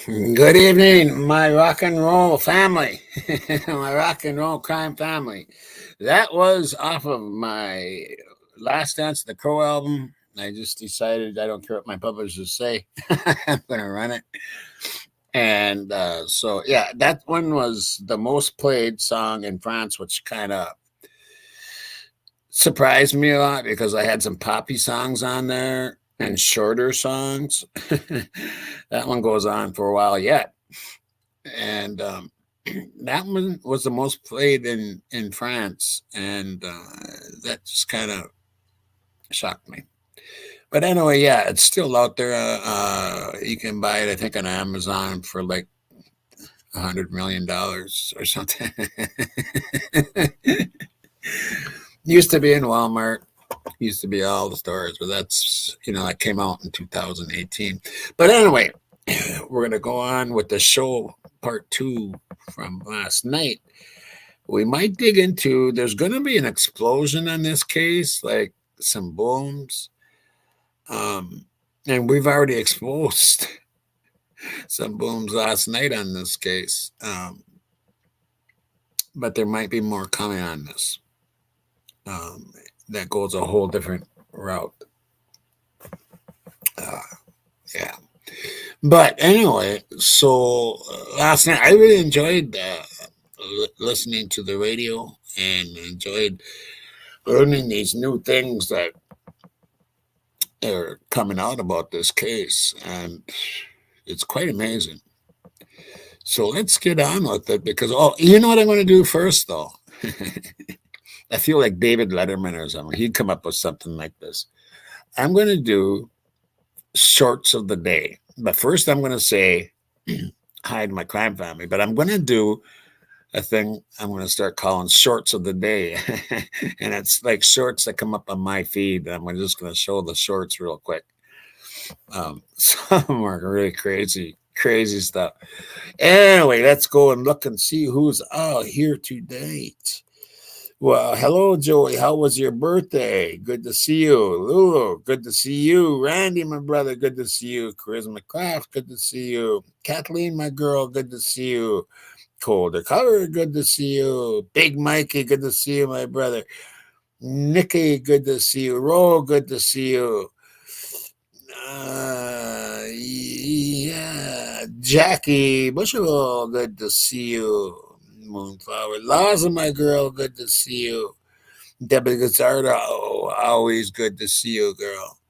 Good evening, my rock and roll family, my rock and roll crime family. That was off of my Last Dance of the Crow album. I just decided I don't care what my publishers say. I'm going to run it. And so, yeah, that one was the most played song in France, which kind of surprised me a lot because I had some poppy songs on there and shorter songs. That one goes on for a while yet. And that one was the most played in France, and that just kind of shocked me. But anyway, yeah, it's still out there. You can buy it, I think, on Amazon for like $100 million or something. Used to be in Walmart. Used to be all the stores, but that's that came out in 2018. But anyway, we're gonna go on with the show part 2 from last night. We might dig into. There's gonna be an explosion on this case, like some booms, and we've already exposed some booms last night on this case, but there might be more coming on this. That goes a whole different route. Yeah. But anyway, so last night I really enjoyed listening to the radio and enjoyed learning these new things that are coming out about this case, and it's quite amazing. So let's get on with it because, you know what I'm going to do first, though? I feel like David Letterman or something. He'd come up with something like this. I'm going to do shorts of the day. But first, I'm going to say hi to my crime family. But I'm going to do a thing I'm going to start calling shorts of the day. And it's like shorts that come up on my feed. I'm just going to show the shorts real quick. Some are really crazy stuff. Anyway, let's go and look and see who's out here tonight. Well, hello, Joey. How was your birthday? Good to see you. Lulu, good to see you. Randy, my brother, good to see you. Charisma Craft, good to see you. Kathleen, my girl, good to see you. Colder Color, good to see you. Big Mikey, good to see you, my brother. Nikki, good to see you. Ro, good to see you. Yeah. Jackie Bushel, good to see you. Moonflower Laza, my girl, good to see you. Debbie Gazzardo, always good to see you, girl.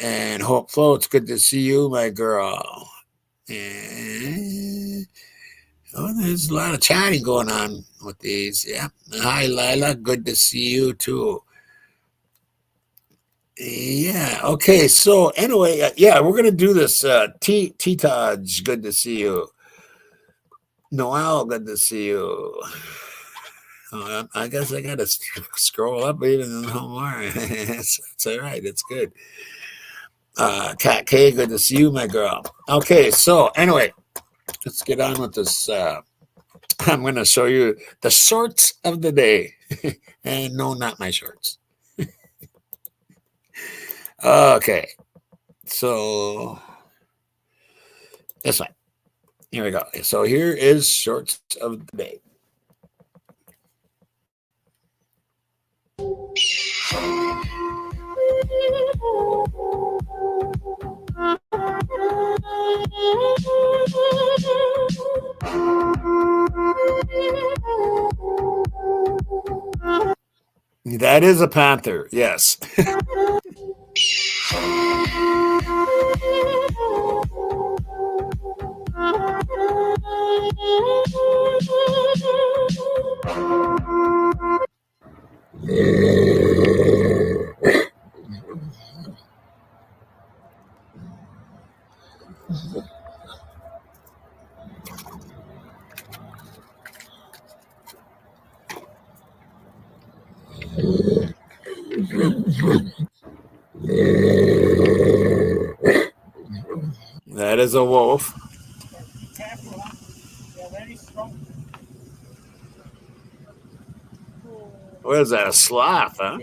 And Hope Floats, good to see you, my girl. And there's a lot of chatting going on with these. Yeah. Hi, Lila, good to see you too. Yeah. Okay. So anyway, yeah, we're gonna do this. T-Taj, good to see you. Noel, good to see you. I guess I got to scroll up even more. It's all right. It's good. Kat K, good to see you, my girl. Okay, so anyway, let's get on with this. I'm going to show you the shorts of the day. And no, not my shorts. Okay, so this one. Here we go. So here is shorts of the day. That is a panther, yes. That is a wolf. What is that, a sloth, huh?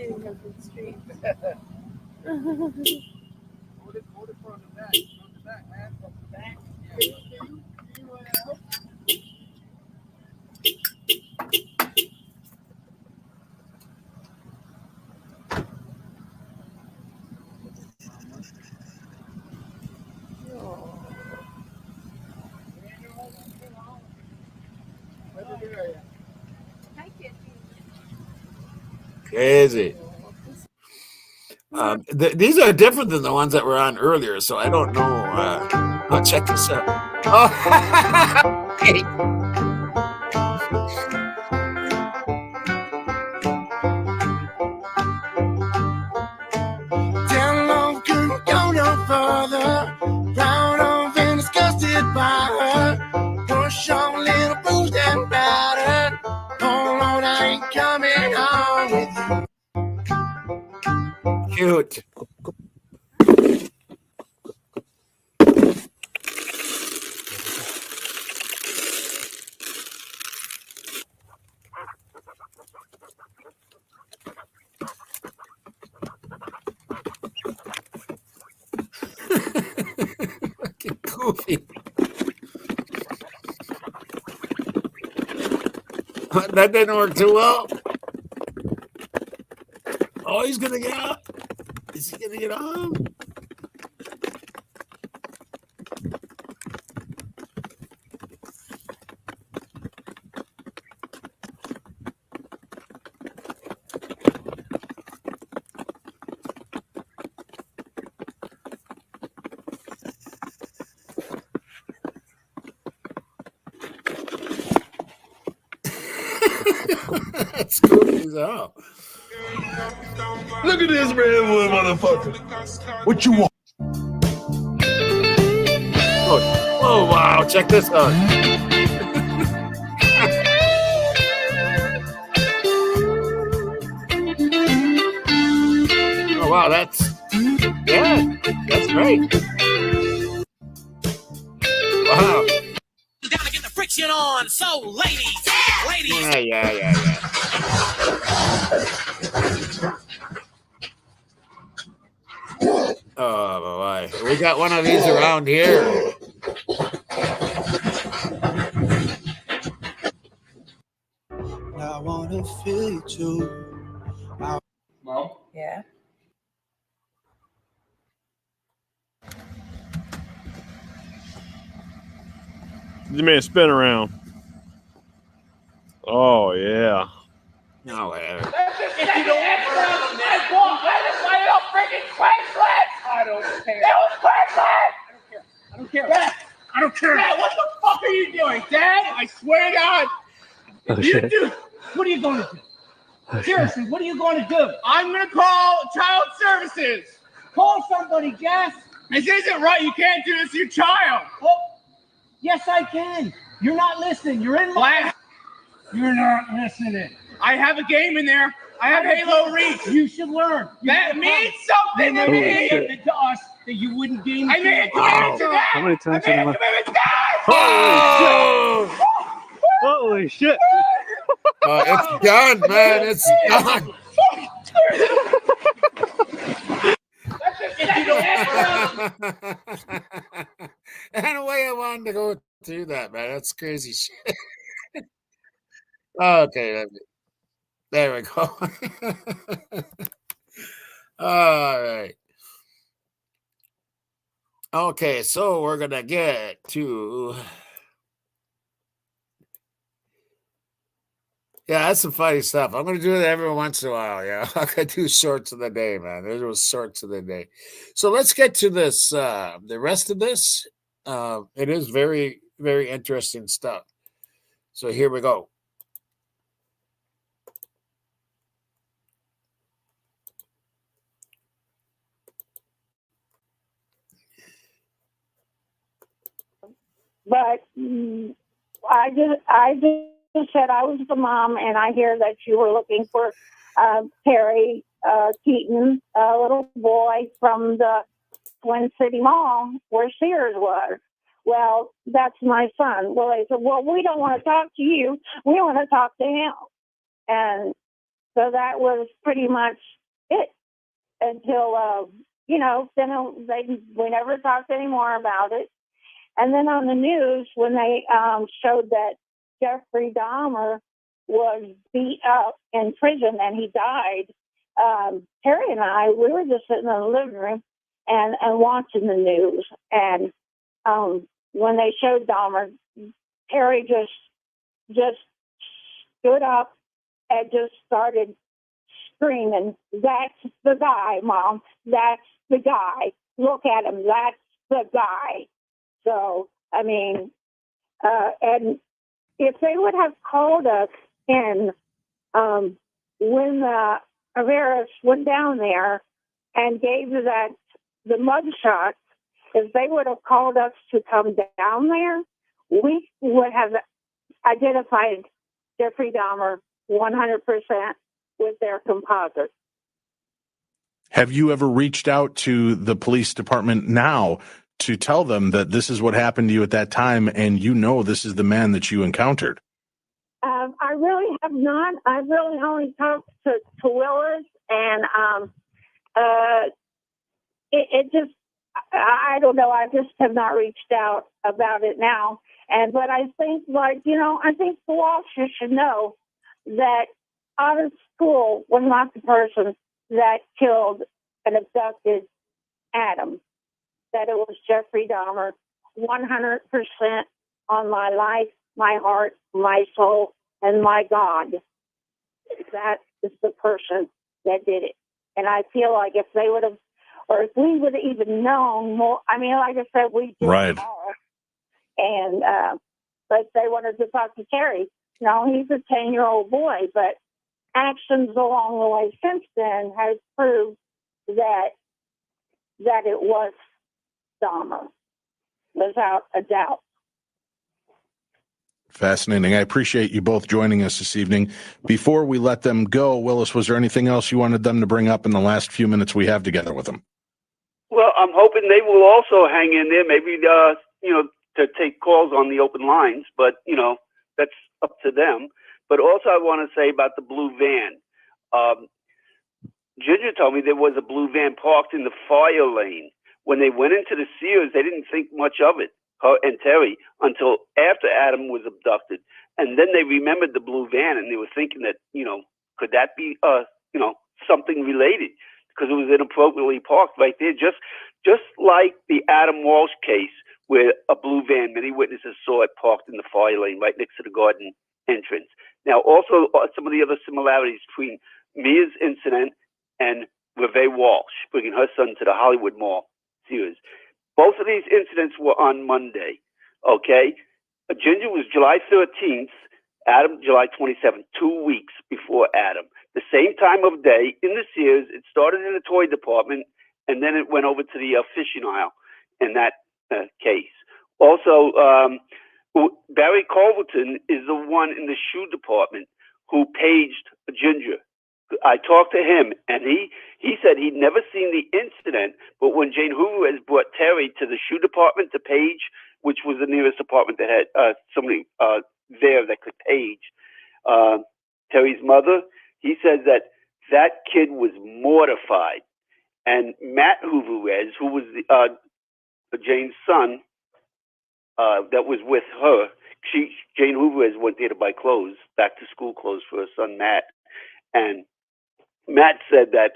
Crazy. These are different than the ones that were on earlier, so I don't know. Oh, check this out. Oh, hey. Down low, couldn't go no further. Proud of and disgusted by her. Push on little bruised and battered. Oh Lord, I ain't coming home with you. Cute. Fucking goofy. That didn't work too well. Oh, he's gonna get out. Is he gonna get on? That's goofy as hell. Look at this redwood motherfucker. What you want? Oh wow, check this out. Oh wow, that's great. Wow. You gotta get the friction on, so ladies. Yeah. Oh boy, we got one of these around here. I wanna feel you too. Mom? Yeah. The man spin around. Oh yeah. No, whatever. If you don't why you don't freaking Craigslist? I don't care. It was Craigslist! I don't care. Dad, I don't care. Dad, what the fuck are you doing? Dad, I swear to God. What are you going to do? Seriously, what are you going to do? I'm going to call child services. Call somebody, Jess. This isn't right. You can't do this to your child. Oh, yes, I can. You're not listening. You're in my... You're not listening. I have a game in there. I have Halo Reach. You should learn. That means something to me. To us that you wouldn't game. I made a commitment to that. How many times did I? Commitment to that. Holy shit! It's done, man. It's done. And the way I wanted to go through that, man. That's crazy shit. Okay, there we go. All right. Okay, so we're gonna get to. Yeah, that's some funny stuff. I'm gonna do it every once in a while. Yeah, I'm gonna do shorts of the day, man. Those were shorts of the day. So let's get to this. The rest of this. It is very, very interesting stuff. So here we go. But I just said I was the mom, and I hear that you were looking for Terry Keaton, a little boy from the Twin City Mall where Sears was. Well, that's my son. Well, they said, well, we don't want to talk to you. We want to talk to him. And so that was pretty much it until, then we never talked anymore about it. And then on the news, when they showed that Jeffrey Dahmer was beat up in prison and he died, Terry and I, we were just sitting in the living room and watching the news. And when they showed Dahmer, Terry just stood up and just started screaming, "That's the guy, Mom. That's the guy. Look at him. That's the guy." So, I mean, and if they would have called us in when Averis went down there and gave the mug shot, if they would have called us to come down there, we would have identified Jeffrey Dahmer 100% with their composite. Have you ever reached out to the police department now to tell them that this is what happened to you at that time and you know this is the man that you encountered? I really have not. I've really only talked to Willis, and it just, I don't know. I just have not reached out about it now. But I think, I think the Walshes should know that out of school was not the person that killed and abducted Adam, that it was Jeffrey Dahmer, 100% on my life, my heart, my soul, and my God. That is the person that did it. And I feel like if they would have, or if we would have even known more, I mean, like I said, we did Right. all. And, but they wanted to talk to Terry. No, he's a 10-year-old boy, but actions along the way since then has proved that it was Dahmer, without a doubt. Fascinating. I appreciate you both joining us this evening. Before we let them go, Willis, was there anything else you wanted them to bring up in the last few minutes we have together with them? Well, I'm hoping they will also hang in there, maybe, to take calls on the open lines, but, that's up to them. But also I want to say about the blue van. Ginger told me there was a blue van parked in the fire lane. When they went into the Sears, they didn't think much of it, her and Terry, until after Adam was abducted. And then they remembered the blue van, and they were thinking that, could that be, something related? Because it was inappropriately parked right there, just like the Adam Walsh case, where a blue van, many witnesses saw it parked in the fire lane right next to the garden entrance. Now, also some of the other similarities between Mia's incident and Reve Walsh, bringing her son to the Hollywood Mall Sears. Both of these incidents were on Monday, okay? Ginger was July 13th, Adam July 27th, 2 weeks before Adam. The same time of day in the Sears. It started in the toy department, and then it went over to the fishing aisle in that case. Also, Barry Culverton is the one in the shoe department who paged Ginger. I talked to him, and he said he'd never seen the incident, but when Jane Hoover has brought Terry to the shoe department to page, which was the nearest apartment that had somebody there that could page Terry's mother, he said that kid was mortified. And Matt Hooverez, who was Jane's son, that was with her, Jane Hooverez went there to buy clothes, back to school clothes for her son Matt, and Matt said that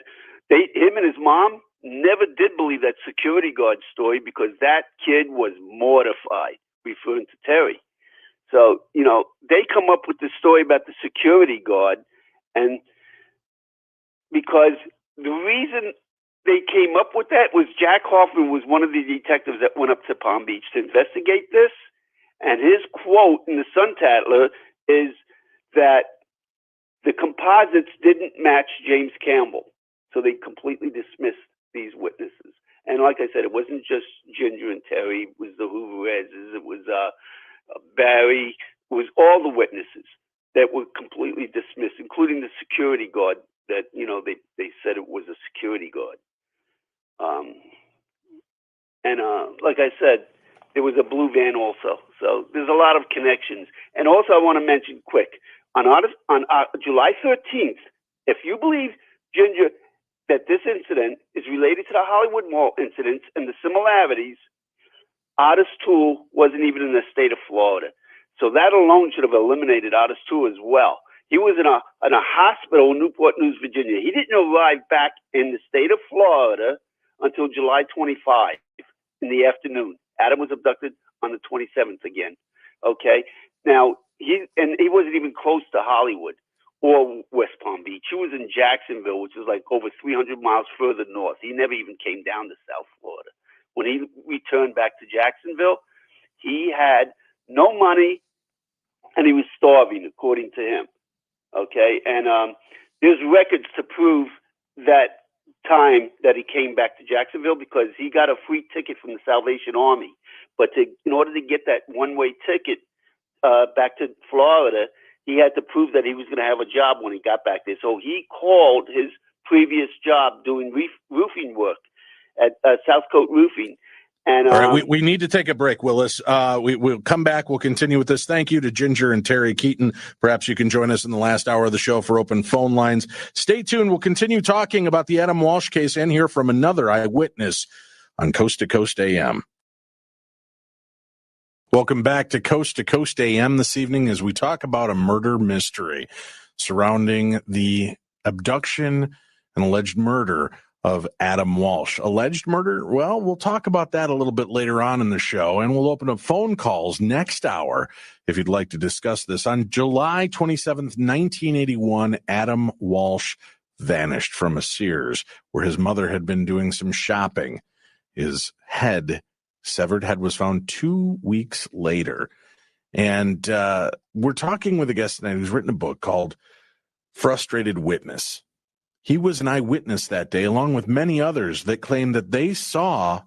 him and his mom never did believe that security guard story because that kid was mortified, referring to Terry. So, they come up with the story about the security guard, and because the reason they came up with that was Jack Hoffman was one of the detectives that went up to Palm Beach to investigate this, and his quote in the Sun Tattler is that the composites didn't match James Campbell, so they completely dismissed these witnesses. And like I said, it wasn't just Ginger and Terry, it was the Hooverezes, it was Barry, it was all the witnesses that were completely dismissed, including the security guard that, they said it was a security guard. Like I said, there was a blue van also. So there's a lot of connections. And also I want to mention quick, on July 13th, if you believe, Ginger, that this incident is related to the Hollywood Mall incidents and the similarities, Otis Toole wasn't even in the state of Florida. So that alone should have eliminated Otis Toole as well. He was in a hospital in Newport News, Virginia. He didn't arrive back in the state of Florida until July 25 in the afternoon. Adam was abducted on the 27th again. Okay. Now, he wasn't even close to Hollywood. or West Palm Beach. He was in Jacksonville, which is like over 300 miles further north. He never even came down to South Florida. When he returned back to Jacksonville, he had no money and he was starving, according to him. Okay, and there's records to prove that time that he came back to Jacksonville, because he got a free ticket from the Salvation Army. But in order to get that one-way ticket back to Florida, he had to prove that he was going to have a job when he got back there. So he called his previous job doing roofing work at South Coast Roofing. And, all right, we need to take a break, Willis. We'll come back. We'll continue with this. Thank you to Ginger and Terry Keaton. Perhaps you can join us in the last hour of the show for open phone lines. Stay tuned. We'll continue talking about the Adam Walsh case and hear from another eyewitness on Coast to Coast AM. Welcome back to Coast AM this evening as we talk about a murder mystery surrounding the abduction and alleged murder of Adam Walsh. Alleged murder? Well, we'll talk about that a little bit later on in the show, and we'll open up phone calls next hour if you'd like to discuss this. On July 27th, 1981, Adam Walsh vanished from a Sears where his mother had been doing some shopping. His severed head was found 2 weeks later. And we're talking with a guest tonight who's written a book called Frustrated Witness. He was an eyewitness that day, along with many others that claimed that they saw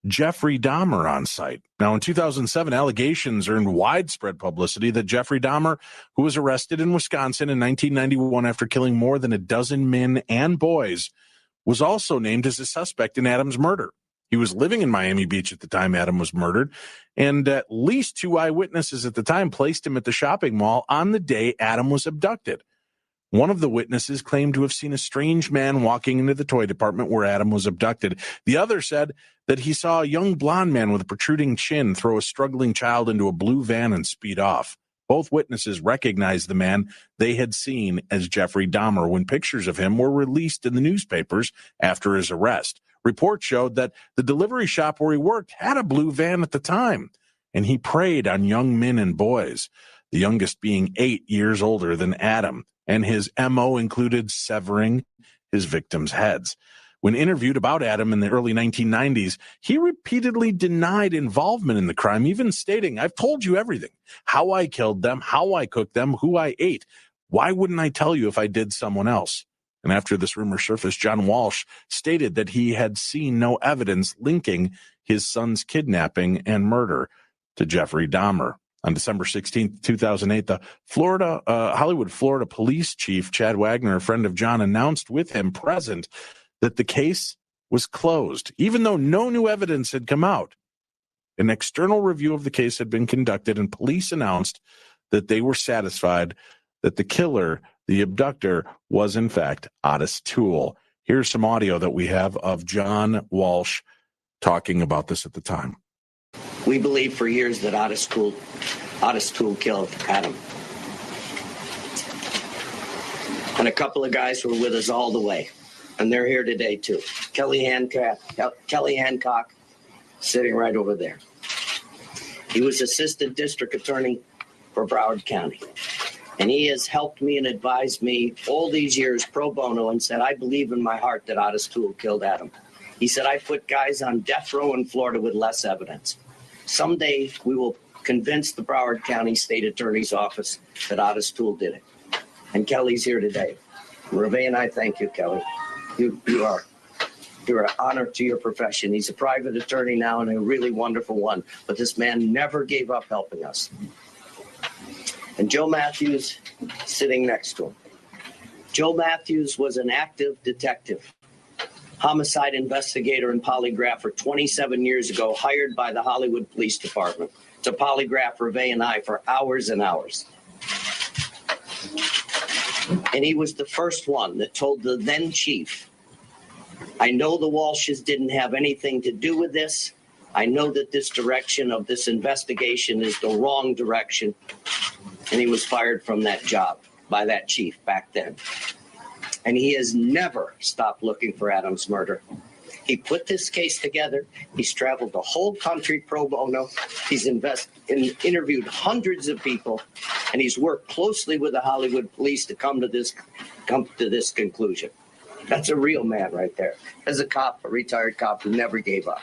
Jeffrey Dahmer on site. Now, in 2007, allegations earned widespread publicity that Jeffrey Dahmer, who was arrested in Wisconsin in 1991 after killing more than a dozen men and boys, was also named as a suspect in Adam's murder. He was living in Miami Beach at the time Adam was murdered, and at least 2 eyewitnesses at the time placed him at the shopping mall on the day Adam was abducted. One of the witnesses claimed to have seen a strange man walking into the toy department where Adam was abducted. The other said that he saw a young blonde man with a protruding chin throw a struggling child into a blue van and speed off. Both witnesses recognized the man they had seen as Jeffrey Dahmer when pictures of him were released in the newspapers after his arrest. Reports showed that the delivery shop where he worked had a blue van at the time, and he preyed on young men and boys, the youngest being 8 years older than Adam. And his MO included severing his victims' heads. When interviewed about Adam in the early 1990s, he repeatedly denied involvement in the crime, even stating, "I've told you everything, how I killed them, how I cooked them, who I ate. Why wouldn't I tell you if I did someone else?" And after this rumor surfaced, John Walsh stated that he had seen no evidence linking his son's kidnapping and murder to Jeffrey Dahmer. On December 16, 2008, the Hollywood, Florida police chief, Chad Wagner, a friend of John, announced with him present that the case was closed, even though no new evidence had come out. An external review of the case had been conducted, and police announced that they were satisfied that the killer, the abductor, was in fact Otis Toole. Here's some audio that we have of John Walsh talking about this at the time. We believed for years that Otis Toole killed Adam. And a couple of guys were with us all the way. And they're here today, too. Kelly Hancock, sitting right over there. He was assistant district attorney for Broward County. And he has helped me and advised me all these years pro bono and said, "I believe in my heart that Otis Toole killed Adam." He said, "I put guys on death row in Florida with less evidence. Someday we will convince the Broward County State Attorney's Office that Otis Toole did it." And Kelly's here today. Reve and I thank you, Kelly. You're an honor to your profession. He's a private attorney now and a really wonderful one. But this man never gave up helping us. And Joe Matthews sitting next to him. Joe Matthews was an active detective, homicide investigator and polygrapher 27 years ago, hired by the Hollywood Police Department to polygraph Reve and I for hours and hours. And he was the first one that told the then chief, "I know the Walshes didn't have anything to do with this. I know that this direction of this investigation is the wrong direction." And he was fired from that job by that chief back then. And he has never stopped looking for Adam's murder. He put this case together. He's traveled the whole country pro bono. He's interviewed hundreds of people, and he's worked closely with the Hollywood police to come to this conclusion. That's a real man right there. As a cop, a retired cop who never gave up.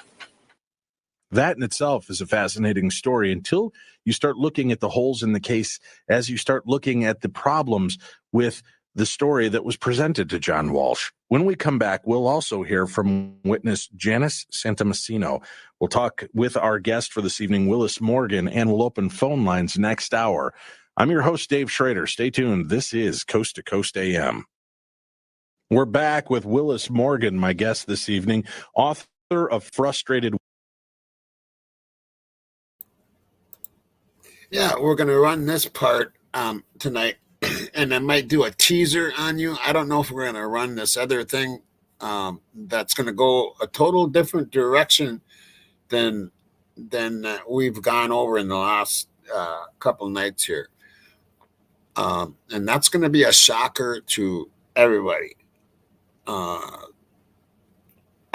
That in itself is a fascinating story until you start looking at the holes in the case, as you start looking at the problems with the story that was presented to John Walsh. When we come back, we'll also hear from witness Janice Santamassino. We'll talk with our guest for this evening, Willis Morgan, and we'll open phone lines next hour. I'm your host, Dave Schrader. Stay tuned. This is Coast to Coast AM. We're back with Willis Morgan, my guest this evening, author of Frustrated. Yeah, we're going to run this part tonight, and I might do a teaser on you. I don't know if we're going to run this other thing that's going to go a total different direction than we've gone over in the last couple nights here. And that's going to be a shocker to everybody. I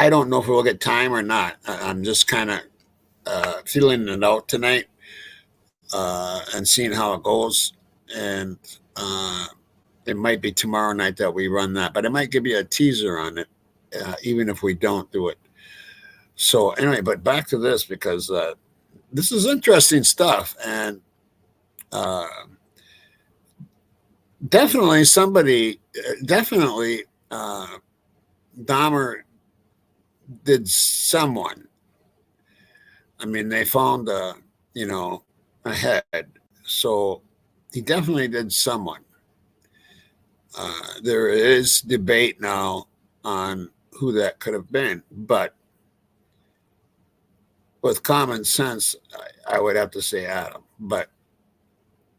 don't know if we'll get time or not. I'm just kind of feeling it out tonight. And seeing how it goes, and it might be tomorrow night that we run that, but I might give you a teaser on it, even if we don't do it. So anyway, but back to this, because this is interesting stuff, and definitely Dahmer did someone. I mean, they found a head, so he definitely did someone. There is debate now on who that could have been, but with common sense, I would have to say Adam, but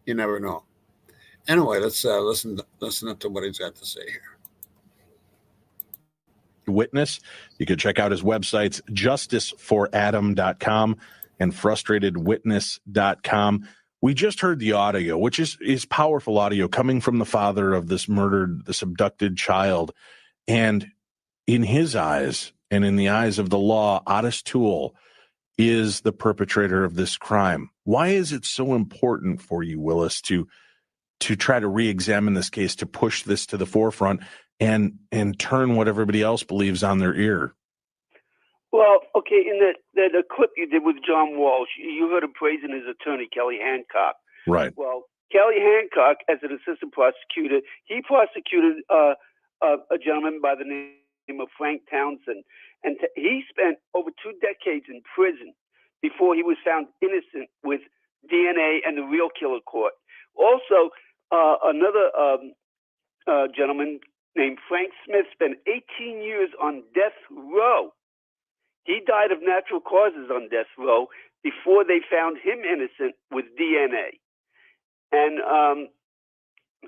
you never know. Anyway, let's listen up to what he's got to say here. Witness. You can check out his websites, justiceforadam.com and frustratedwitness.com. We just heard the audio, which is powerful audio coming from the father of this abducted child. And in his eyes, and in the eyes of the law, Otis Toole is the perpetrator of this crime. Why is it so important for you, Willis, to try to re-examine this case, to push this to the forefront and turn what everybody else believes on their ear? Well, okay, in the clip you did with John Walsh, you heard him praising his attorney, Kelly Hancock. Right. Well, Kelly Hancock, as an assistant prosecutor, he prosecuted a gentleman by the name of Frank Townsend, and he spent over 2 decades in prison before he was found innocent with DNA and the real killer caught. Also, another gentleman named Frank Smith spent 18 years on death row. He died of natural causes on death row before they found him innocent with DNA. And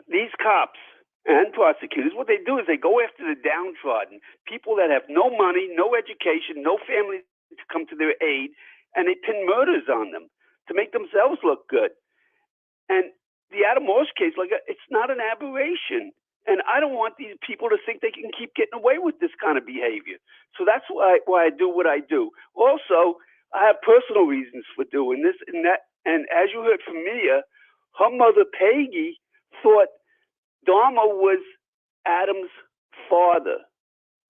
these cops and prosecutors, what they do is they go after the downtrodden, people that have no money, no education, no family to come to their aid, and they pin murders on them to make themselves look good. And the Adam Walsh case, it's not an aberration. And I don't want these people to think they can keep getting away with this kind of behavior. So that's why I do what I do. Also, I have personal reasons for doing this and that. And as you heard from Mia, her mother, Peggy, thought Dahmer was Adam's father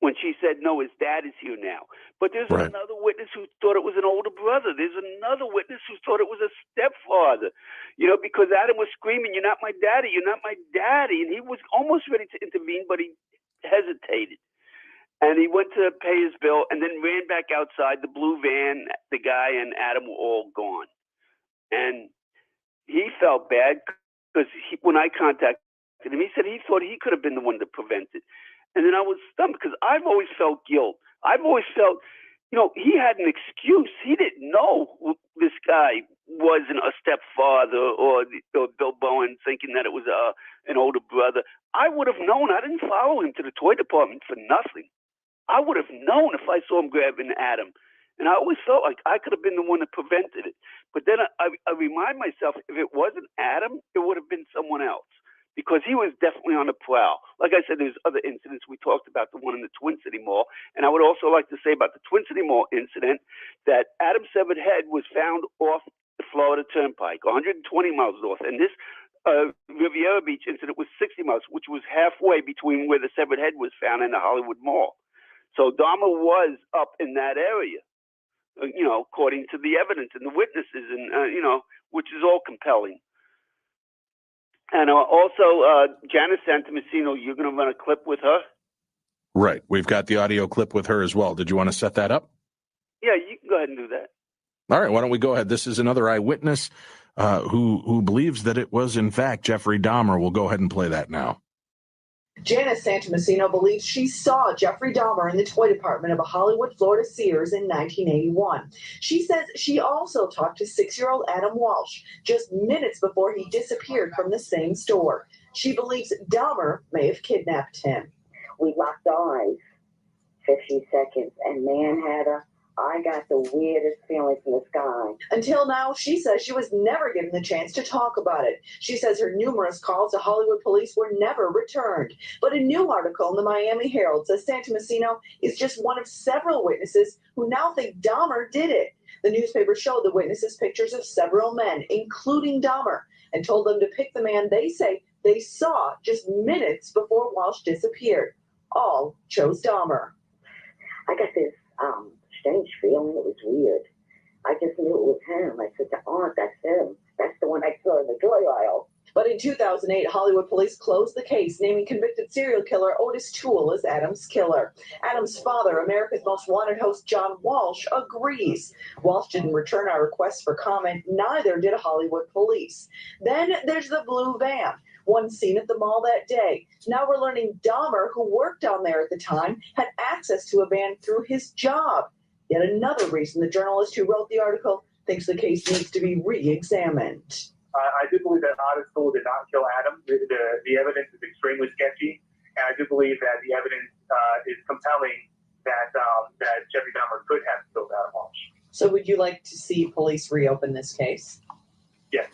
when she said, no, his dad is here now. But there's another witness who thought it was an older brother. There's another witness who thought it was a stepfather, because Adam was screaming, you're not my daddy, you're not my daddy. And he was almost ready to intervene, but he hesitated. And he went to pay his bill and then ran back outside. The blue van, the guy and Adam were all gone. And he felt bad because when I contacted him, he said he thought he could have been the one to prevent it. And then I was stunned because I've always felt guilt. I've always felt, he had an excuse. He didn't know this guy wasn't a stepfather or Bill Bowen thinking that it was an older brother. I would have known. I didn't follow him to the toy department for nothing. I would have known if I saw him grabbing Adam. And I always felt like I could have been the one that prevented it. But then I remind myself, if it wasn't Adam, it would have been someone else. because he was definitely on the prowl. Like I said, there's other incidents. We talked about the one in the Twin City Mall. And I would also like to say about the Twin City Mall incident that Adam's severed head was found off the Florida Turnpike, 120 miles north. And this Riviera Beach incident was 60 miles, which was halfway between where the severed head was found and the Hollywood Mall. So Dahmer was up in that area, according to the evidence and the witnesses, and, which is all compelling. And also, Janice Santomassino, you're going to run a clip with her? Right. We've got the audio clip with her as well. Did you want to set that up? Yeah, you can go ahead and do that. All right. Why don't we go ahead? This is another eyewitness who believes that it was, in fact, Jeffrey Dahmer. We'll go ahead and play that now. Janice Santomassino believes she saw Jeffrey Dahmer in the toy department of a Hollywood, Florida Sears in 1981. She says she also talked to 6-year-old Adam Walsh just minutes before he disappeared from the same store. She believes Dahmer may have kidnapped him. We locked eyes 50 seconds, and man, I got the weirdest feelings in the sky. Until now, she says she was never given the chance to talk about it. She says her numerous calls to Hollywood police were never returned. But a new article in the Miami Herald says Santomassino is just one of several witnesses who now think Dahmer did it. The newspaper showed the witnesses pictures of several men, including Dahmer, and told them to pick the man they say they saw just minutes before Walsh disappeared. All chose Dahmer. I got this strange feeling. It was weird. I just knew it was him. I said to Aunt, that's him. That's the one I saw in the toy aisle. But in 2008, Hollywood police closed the case, naming convicted serial killer Otis Toole as Adam's killer. Adam's father, America's Most Wanted host John Walsh, agrees. Walsh didn't return our requests for comment, neither did Hollywood police. Then there's the blue van, one seen at the mall that day. Now we're learning Dahmer, who worked down there at the time, had access to a van through his job. Yet another reason the journalist who wrote the article thinks the case needs to be re-examined. I do believe that Otis Toole did not kill Adam. The evidence is extremely sketchy, and I do believe that the evidence is compelling that Jeffrey Dahmer could have killed Adam Walsh. So would you like to see police reopen this case? Yes.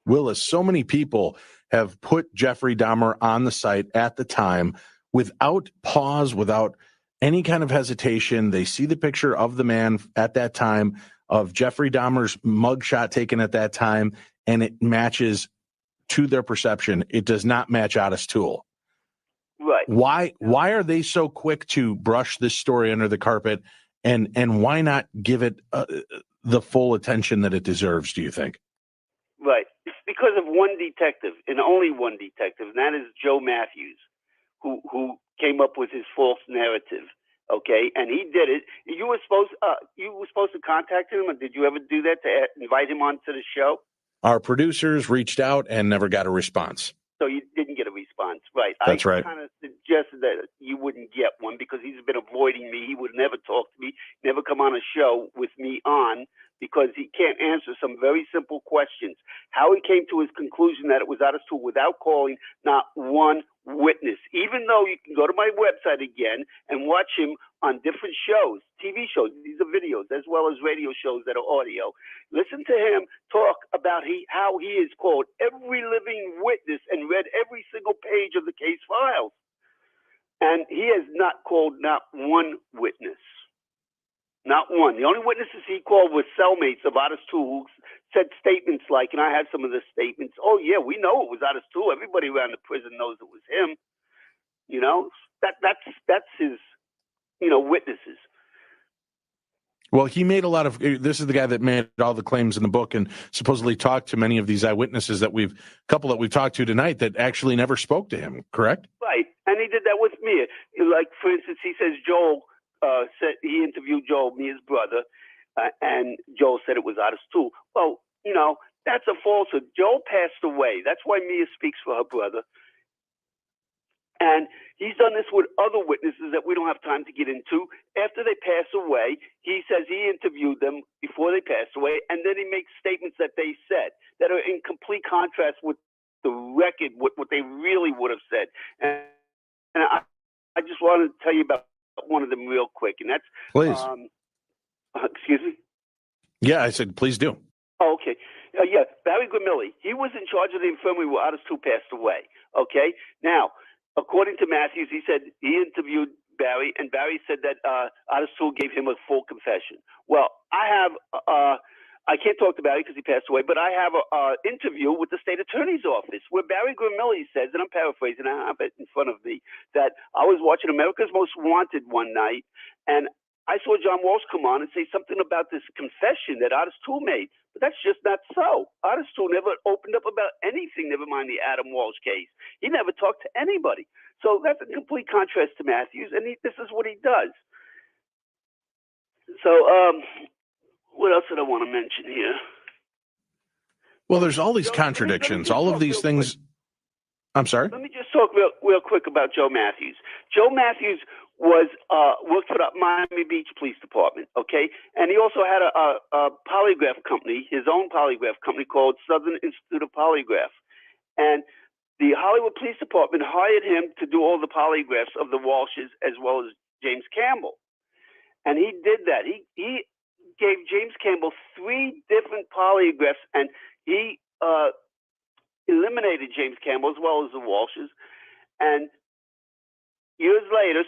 Willis, so many people have put Jeffrey Dahmer on the site at the time without pause, without any kind of hesitation. They see the picture of the man at that time, of Jeffrey Dahmer's mugshot taken at that time, and it matches to their perception. It does not match Otis Toole. Right. Why are they so quick to brush this story under the carpet, and why not give it the full attention that it deserves, do you think? Right. It's because of one detective, and only one detective, and that is Joe Matthews, who came up with his false narrative. Okay, and he did it. You were supposed to contact him, or did you ever do that to invite him onto the show? Our producers reached out and never got a response. So you didn't get a response, right? That's right. I kind of suggested that you wouldn't get one because he's been avoiding me. He would never talk to me, never come on a show with me on, because he can't answer some very simple questions. How he came to his conclusion that it was Otis Toole without calling not one witness, even though you can go to my website again and watch him on different shows, TV shows. These are videos as well as radio shows that are audio. Listen to him talk about how he has called every living witness and read every single page of the case files. And he has not called not one witness. Not one. The only witnesses he called were cellmates of Otis Toole, who said statements like, and I have some of the statements, oh yeah, we know it was Otis Toole. Everybody around the prison knows it was him. You know, that's his, witnesses. Well, he made a lot of, this is the guy that made all the claims in the book and supposedly talked to many of these eyewitnesses couple that we've talked to tonight that actually never spoke to him, correct? Right. And he did that with me. Like, for instance, he says Joel, said he interviewed Joel, me, his brother, and Joel said it was Otis Toole. Well, that's a falsehood. Joel passed away. That's why Mia speaks for her brother. And he's done this with other witnesses that we don't have time to get into. After they pass away, he says he interviewed them before they passed away, and then he makes statements that they said that are in complete contrast with the record, what they really would have said. And I just wanted to tell you about one of them real quick, and that's... Please. Excuse me? Yeah, I said, please do. Oh, okay. Yeah, Barry Gramilli. He was in charge of the infirmary where Otis II passed away. Okay? Now, according to Matthews, he said he interviewed Barry, and Barry said that Otis II gave him a full confession. Well, I can't talk to Barry because he passed away, but I have an interview with the state attorney's office where Barry Gramilli says, and I'm paraphrasing, I have it in front of me, that I was watching America's Most Wanted one night, and I saw John Walsh come on and say something about this confession that Otis II made. But that's just not so. Otis II never opened up about anything, never mind the Adam Walsh case. He never talked to anybody. So that's a complete contrast to Matthews, and this is what he does. So what else did I want to mention here? Well, there's all these contradictions, all of these things. I'm sorry? Let me just talk real quick about Joe Matthews. Joe Matthews worked for the Miami Beach Police Department, okay? And he also had a polygraph company, his own polygraph company called Southern Institute of Polygraph. And the Hollywood Police Department hired him to do all the polygraphs of the Walshes as well as James Campbell. And he did that. He gave James Campbell 3 different polygraphs, and he eliminated James Campbell as well as the Walshes. And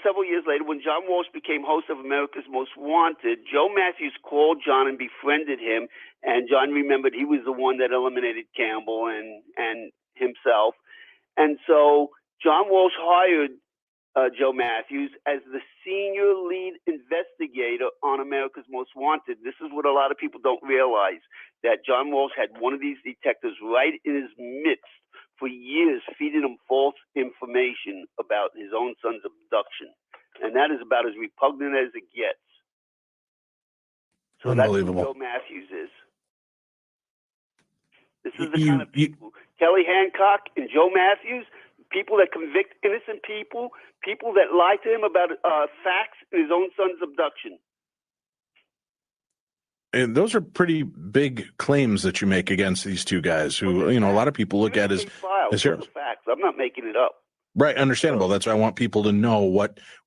several years later, when John Walsh became host of America's Most Wanted, Joe Matthews called John and befriended him, and John remembered he was the one that eliminated Campbell and himself. And so John Walsh hired Joe Matthews as the senior lead investigator on America's Most Wanted. This is what a lot of people don't realize, that John Walsh had one of these detectives right in his midst for years, feeding him false information about his own son's abduction. And that is about as repugnant as it gets. So that's what Joe Matthews is. This is the kind of people, Kelly Hancock and Joe Matthews, people that convict innocent people, people that lie to him about facts in his own son's abduction. And those are pretty big claims that you make against these two guys who, a lot of people look at as heroes. Facts. I'm not making it up. Right. Understandable. That's why I want people to know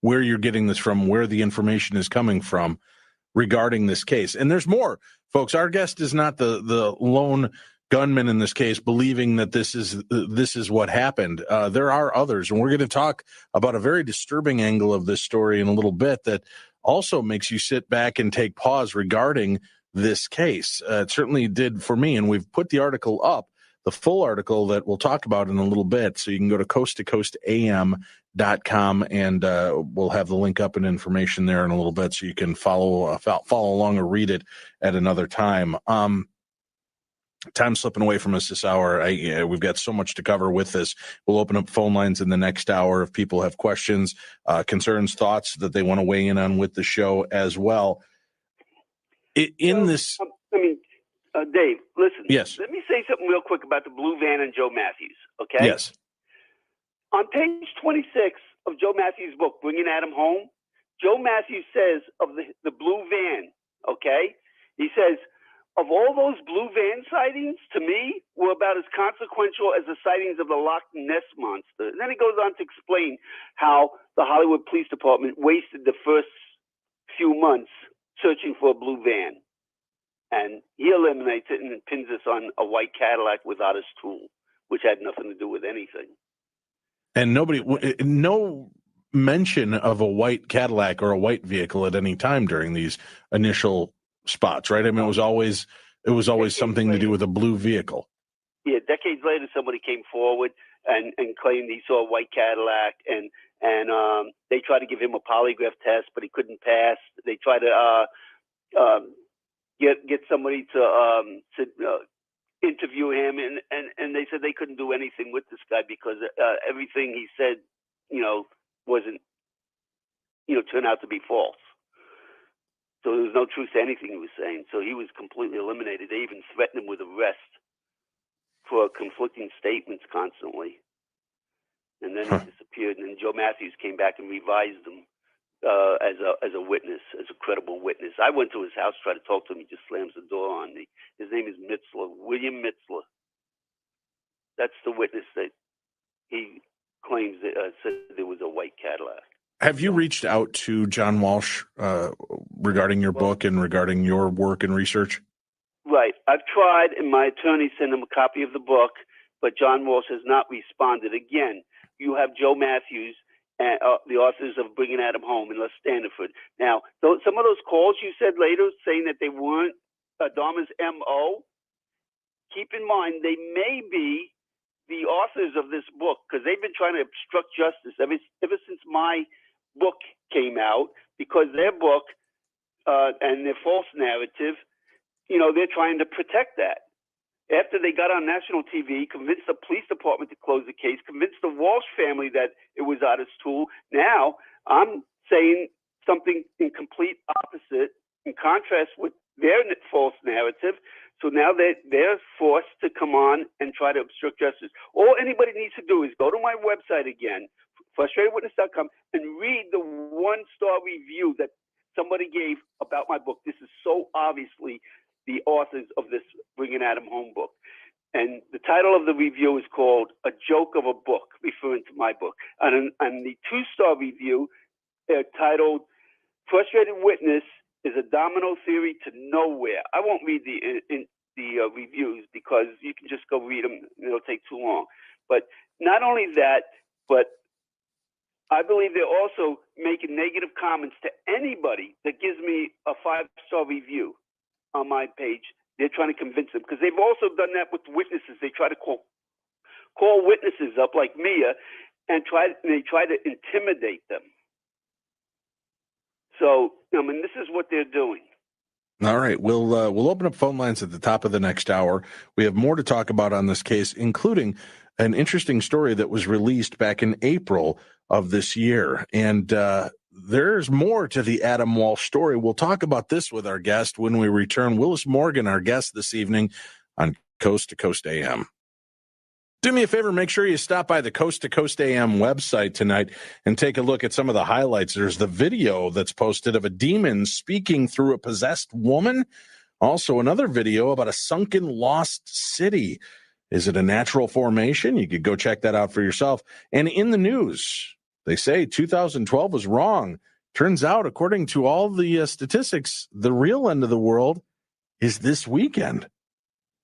where you're getting this from, where the information is coming from regarding this case. And there's more, folks. Our guest is not the lone gunman in this case, believing that this is what happened. There are others, and we're going to talk about a very disturbing angle of this story in a little bit that also makes you sit back and take pause regarding this case. It certainly did for me, and we've put the article up, the full article that we'll talk about in a little bit, so you can go to coasttocoastam.com, and we'll have the link up and information there in a little bit, so you can follow along or read it at another time. Time's slipping away from us this hour. We've got so much to cover with this. We'll open up phone lines in the next hour if people have questions, concerns, thoughts that they want to weigh in on with the show as well. Dave, listen. Yes. Let me say something real quick about the blue van and Joe Matthews, okay? Yes. On page 26 of Joe Matthews' book, Bringing Adam Home, Joe Matthews says of the blue van, okay? He says, of all those blue van sightings, to me, were about as consequential as the sightings of the Loch Ness Monster. And then he goes on to explain how the Hollywood Police Department wasted the first few months searching for a blue van. And he eliminates it and pins us on a white Cadillac with Otis II, which had nothing to do with anything. And no mention of a white Cadillac or a white vehicle at any time during these initial spots, right? I mean, it was always something to do with a blue vehicle. Yeah, decades later, somebody came forward and claimed he saw a white Cadillac, and they tried to give him a polygraph test, but he couldn't pass. They tried to get somebody to interview him, and they said they couldn't do anything with this guy because everything he said, wasn't, turned out to be false. So there was no truth to anything he was saying. So he was completely eliminated. They even threatened him with arrest for conflicting statements constantly. And then he disappeared. And then Joe Matthews came back and revised him as a witness, as a credible witness. I went to his house, tried to talk to him. He just slams the door on me. His name is Mitzler, William Mitzler. That's the witness that he claims that said there was a white Cadillac. Have you reached out to John Walsh regarding your book and regarding your work and research? Right. I've tried, and my attorney sent him a copy of the book, but John Walsh has not responded. Again, you have Joe Matthews, and the authors of Bringing Adam Home in Les Standiford. Now, some of those calls you said later saying that they weren't Dahmer's M.O., keep in mind they may be the authors of this book, because they've been trying to obstruct justice ever since my book came out, because their book and their false narrative, you know, they're trying to protect that. After they got on national TV, convinced the police department to close the case, convinced the Walsh family that it was Otis Toole. Now I'm saying something in complete opposite, in contrast with their false narrative. So now they're forced to come on and try to obstruct justice. All anybody needs to do is go to my website again, frustratedwitness.com, and read the 1-star review that somebody gave about my book. This is so obviously the authors of this Bringing Adam Home book. And the title of the review is called A Joke of a Book, referring to my book. And the 2-star review, titled Frustrated Witness is a Domino Theory to Nowhere. I won't read the reviews because you can just go read them. It'll take too long. But not only that, but I believe they're also making negative comments to anybody that gives me a 5-star review on my page. They're trying to convince them, because they've also done that with witnesses. They try to call witnesses up like Mia, and they try to intimidate them. So, I mean, this is what they're doing. All right, we'll open up phone lines at the top of the next hour. We have more to talk about on this case, including an interesting story that was released back in April of this year. And there's more to the Adam Walsh story. We'll talk about this with our guest when we return. Willis Morgan, our guest this evening on Coast to Coast AM. Do me a favor, make sure you stop by the Coast to Coast AM website tonight and take a look at some of the highlights. There's the video that's posted of a demon speaking through a possessed woman. Also, another video about a sunken lost city. Is it a natural formation? You could go check that out for yourself. And in the news, they say 2012 was wrong. Turns out, according to all the statistics, the real end of the world is this weekend.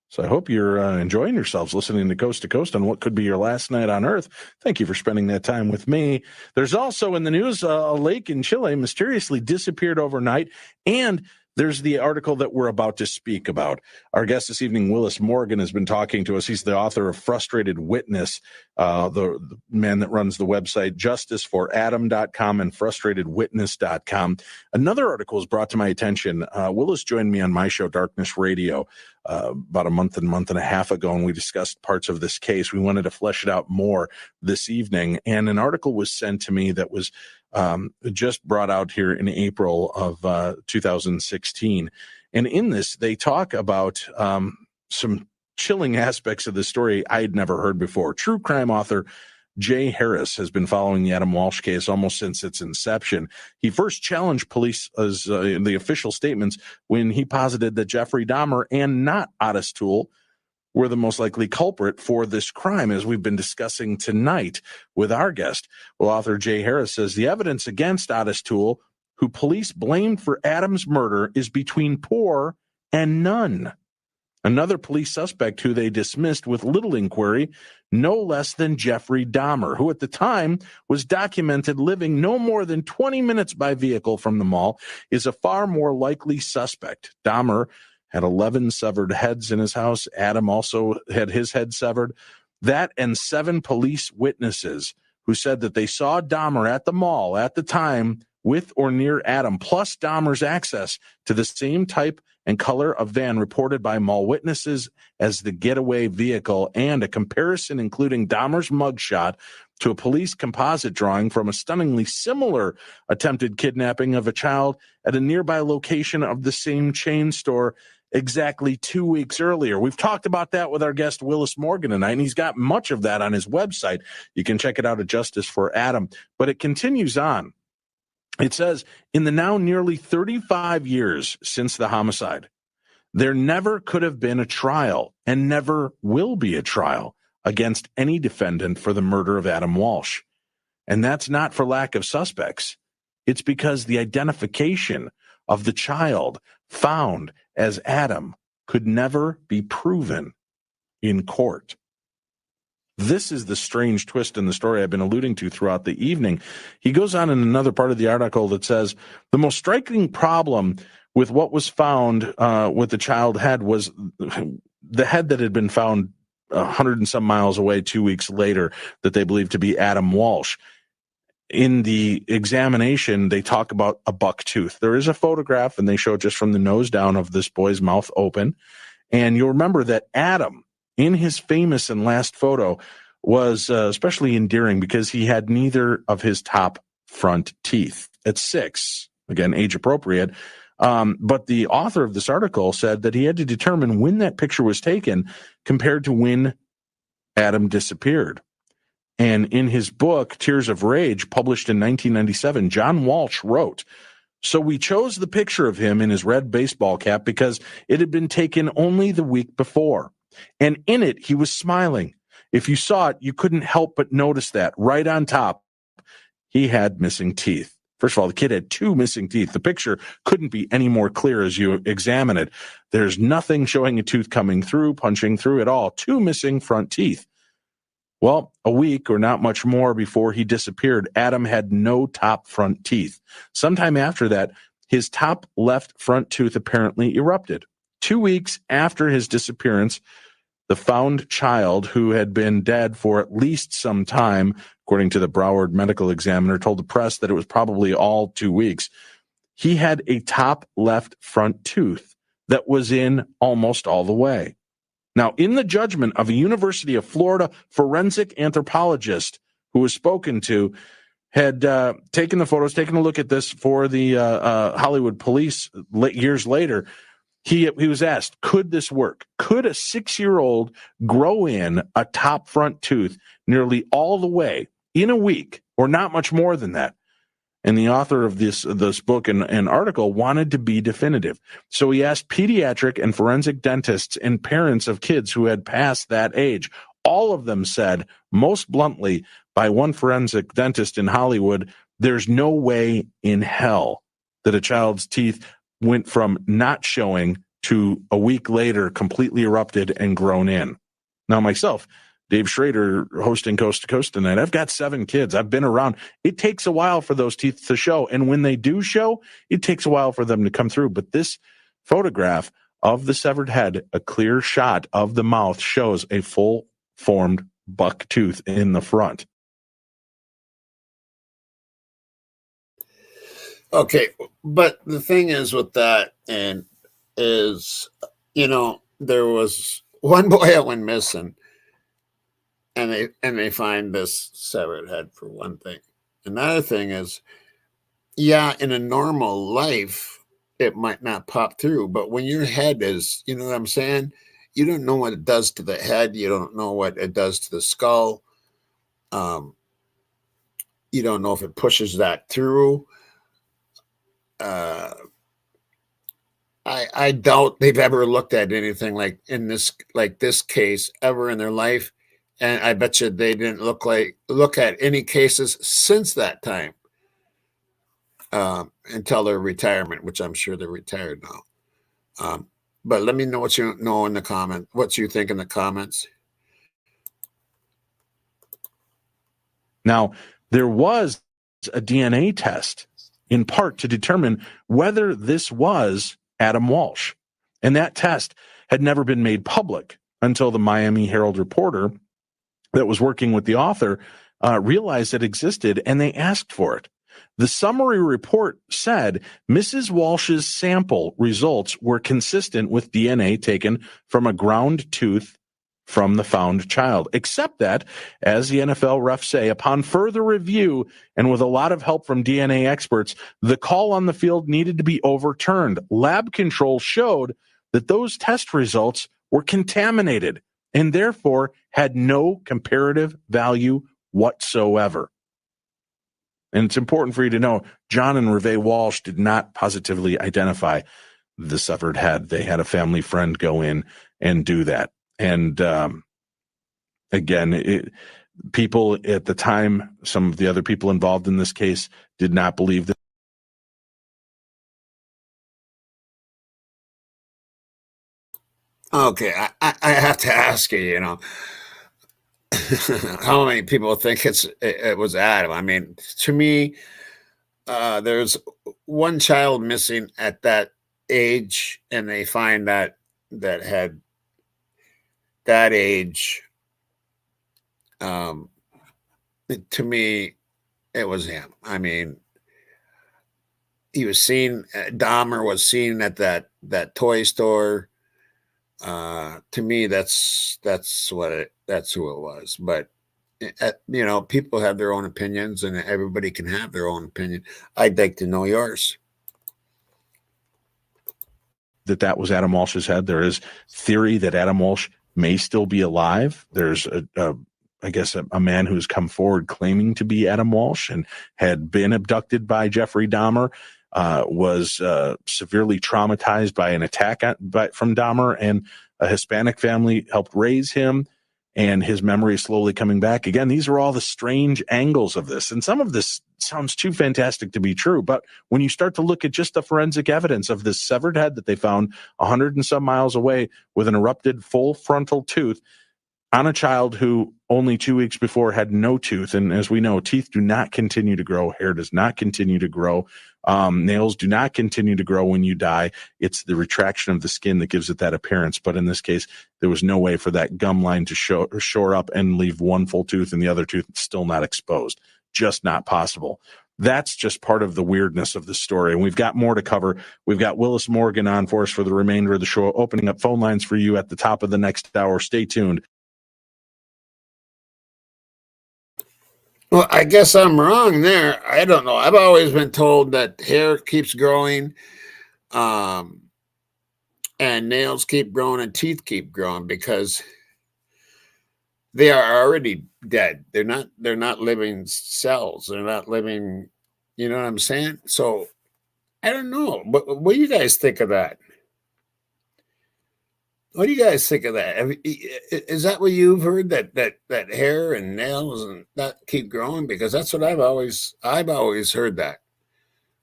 So I hope you're enjoying yourselves listening to Coast on what could be your last night on Earth. Thank you for spending that time with me. There's also in the news, a lake in Chile mysteriously disappeared overnight, and there's the article that we're about to speak about. Our guest this evening, Willis Morgan, has been talking to us. He's the author of Frustrated Witness, the man that runs the website justiceforadam.com and frustratedwitness.com. Another article was brought to my attention. Willis joined me on my show, Darkness Radio, about a month and a half ago, and we discussed parts of this case. We wanted to flesh it out more this evening, and an article was sent to me that was just brought out here in April of 2016. And in this, they talk about some chilling aspects of the story I had never heard before. True crime author Jay Harris has been following the Adam Walsh case almost since its inception. He first challenged police in the official statements when he posited that Jeffrey Dahmer and not Otis Toole were the most likely culprit for this crime, as we've been discussing tonight with our guest. Well, author Jay Harris says the evidence against Otis Toole, who police blamed for Adam's murder, is between poor and none. Another police suspect who they dismissed with little inquiry, no less than Jeffrey Dahmer, who at the time was documented living no more than 20 minutes by vehicle from the mall, is a far more likely suspect. Dahmer had 11 severed heads in his house. Adam also had his head severed. That and 7 police witnesses who said that they saw Dahmer at the mall at the time with or near Adam, plus Dahmer's access to the same type and color of van reported by mall witnesses as the getaway vehicle, and a comparison including Dahmer's mugshot to a police composite drawing from a stunningly similar attempted kidnapping of a child at a nearby location of the same chain store exactly 2 weeks earlier. We've talked about that with our guest Willis Morgan tonight, and he's got much of that on his website. You can check it out at Justice for Adam. But it continues on. It says, in the now nearly 35 years since the homicide, there never could have been a trial and never will be a trial against any defendant for the murder of Adam Walsh. And that's not for lack of suspects. It's because the identification of the child found as Adam could never be proven in court. This is the strange twist in the story I've been alluding to throughout the evening. He goes on in another part of the article that says the most striking problem with what was found with the child head was the head that had been found 100 and some miles away 2 weeks later that they believed to be Adam Walsh. In the examination, they talk about a buck tooth. There is a photograph, and they show it just from the nose down of this boy's mouth open. And you'll remember that Adam, in his famous and last photo, was especially endearing because he had neither of his top front teeth at 6, again, age appropriate. But the author of this article said that he had to determine when that picture was taken compared to when Adam disappeared. And in his book, Tears of Rage, published in 1997, John Walsh wrote, "So we chose the picture of him in his red baseball cap because it had been taken only the week before. And in it, he was smiling. If you saw it, you couldn't help but notice that. Right on top, he had missing teeth." First of all, the kid had 2 missing teeth. The picture couldn't be any more clear as you examine it. There's nothing showing a tooth coming through, punching through at all. 2 missing front teeth. Well, a week or not much more before he disappeared, Adam had no top front teeth. Sometime after that, his top left front tooth apparently erupted. 2 weeks after his disappearance, the found child, who had been dead for at least some time, according to the Broward medical examiner, told the press that it was probably all 2 weeks. He had a top left front tooth that was in almost all the way. Now, in the judgment of a University of Florida forensic anthropologist who was spoken to, had taken the photos, taken a look at this for the Hollywood police years later, he was asked, could this work? Could a 6-year-old grow in a top front tooth nearly all the way in a week, or not much more than that? And the author of this book and article wanted to be definitive. So he asked pediatric and forensic dentists and parents of kids who had passed that age. All of them said, most bluntly, by one forensic dentist in Hollywood, there's no way in hell that a child's teeth went from not showing to a week later completely erupted and grown in. Now, myself, Dave Schrader, hosting Coast to Coast tonight, I've got 7 kids. I've been around. It takes a while for those teeth to show. And when they do show, it takes a while for them to come through. But this photograph of the severed head, a clear shot of the mouth, shows a full-formed buck tooth in the front. Okay, but the thing is with that, and is, there was one boy that went missing, and they find this severed head, for one thing. Another thing is, yeah, in a normal life, it might not pop through, but when your head is, you know what I'm saying? You don't know what it does to the head. You don't know what it does to the skull. You don't know if it pushes that through. I doubt they've ever looked at anything like this case ever in their life. And I bet you they didn't look at any cases since that time, until their retirement, which I'm sure they're retired now. But let me know what you know in the comment, what you think in the comments. Now, there was a DNA test in part to determine whether this was Adam Walsh. And that test had never been made public until the Miami Herald reporter that was working with the author realized it existed, and they asked for it. The summary report said Mrs. Walsh's sample results were consistent with DNA taken from a ground tooth from the found child, except that, as the NFL refs say, upon further review and with a lot of help from DNA experts, the call on the field needed to be overturned. Lab controls showed that those test results were contaminated and therefore had no comparative value whatsoever. And it's important for you to know, John and Reve Walsh did not positively identify the severed head. They had a family friend go in and do that. And again, people at the time, some of the other people involved in this case did not believe that. Okay, I have to ask you, how many people think it was Adam? I mean, to me, there's one child missing at that age, and they find that had that age. Um, to me, it was him. I mean, he was seen. Dahmer was seen at that toy store. To me, that's who it was. But people have their own opinions, and everybody can have their own opinion. I'd like to know yours. That was Adam Walsh's head. There is theory that Adam Walsh may still be alive. There's I guess a man who's come forward claiming to be Adam Walsh and had been abducted by Jeffrey Dahmer, was severely traumatized by an attack from Dahmer, and a Hispanic family helped raise him, and his memory is slowly coming back. Again, these are all the strange angles of this, and some of this sounds too fantastic to be true. But when you start to look at just the forensic evidence of this severed head that they found 100 and some miles away with an erupted full frontal tooth on a child who only 2 weeks before had no tooth. And as we know, teeth do not continue to grow. Hair does not continue to grow. Nails do not continue to grow when you die. It's the retraction of the skin that gives it that appearance. But in this case, there was no way for that gum line to shore up and leave one full tooth and the other tooth still not exposed. Just not possible. That's just part of the weirdness of the story. And we've got more to cover. We've got Willis Morgan on for us for the remainder of the show, opening up phone lines for you at the top of the next hour. Stay tuned. Well, I guess I'm wrong there. I don't know. I've always been told that hair keeps growing, and nails keep growing, and teeth keep growing because they are already dead. They're not living cells. They're not living. You know what I'm saying? So I don't know. What do you guys think of that? What do you guys think of that? Is that what you've heard, that hair and nails and that keep growing? Because that's what I've always heard that.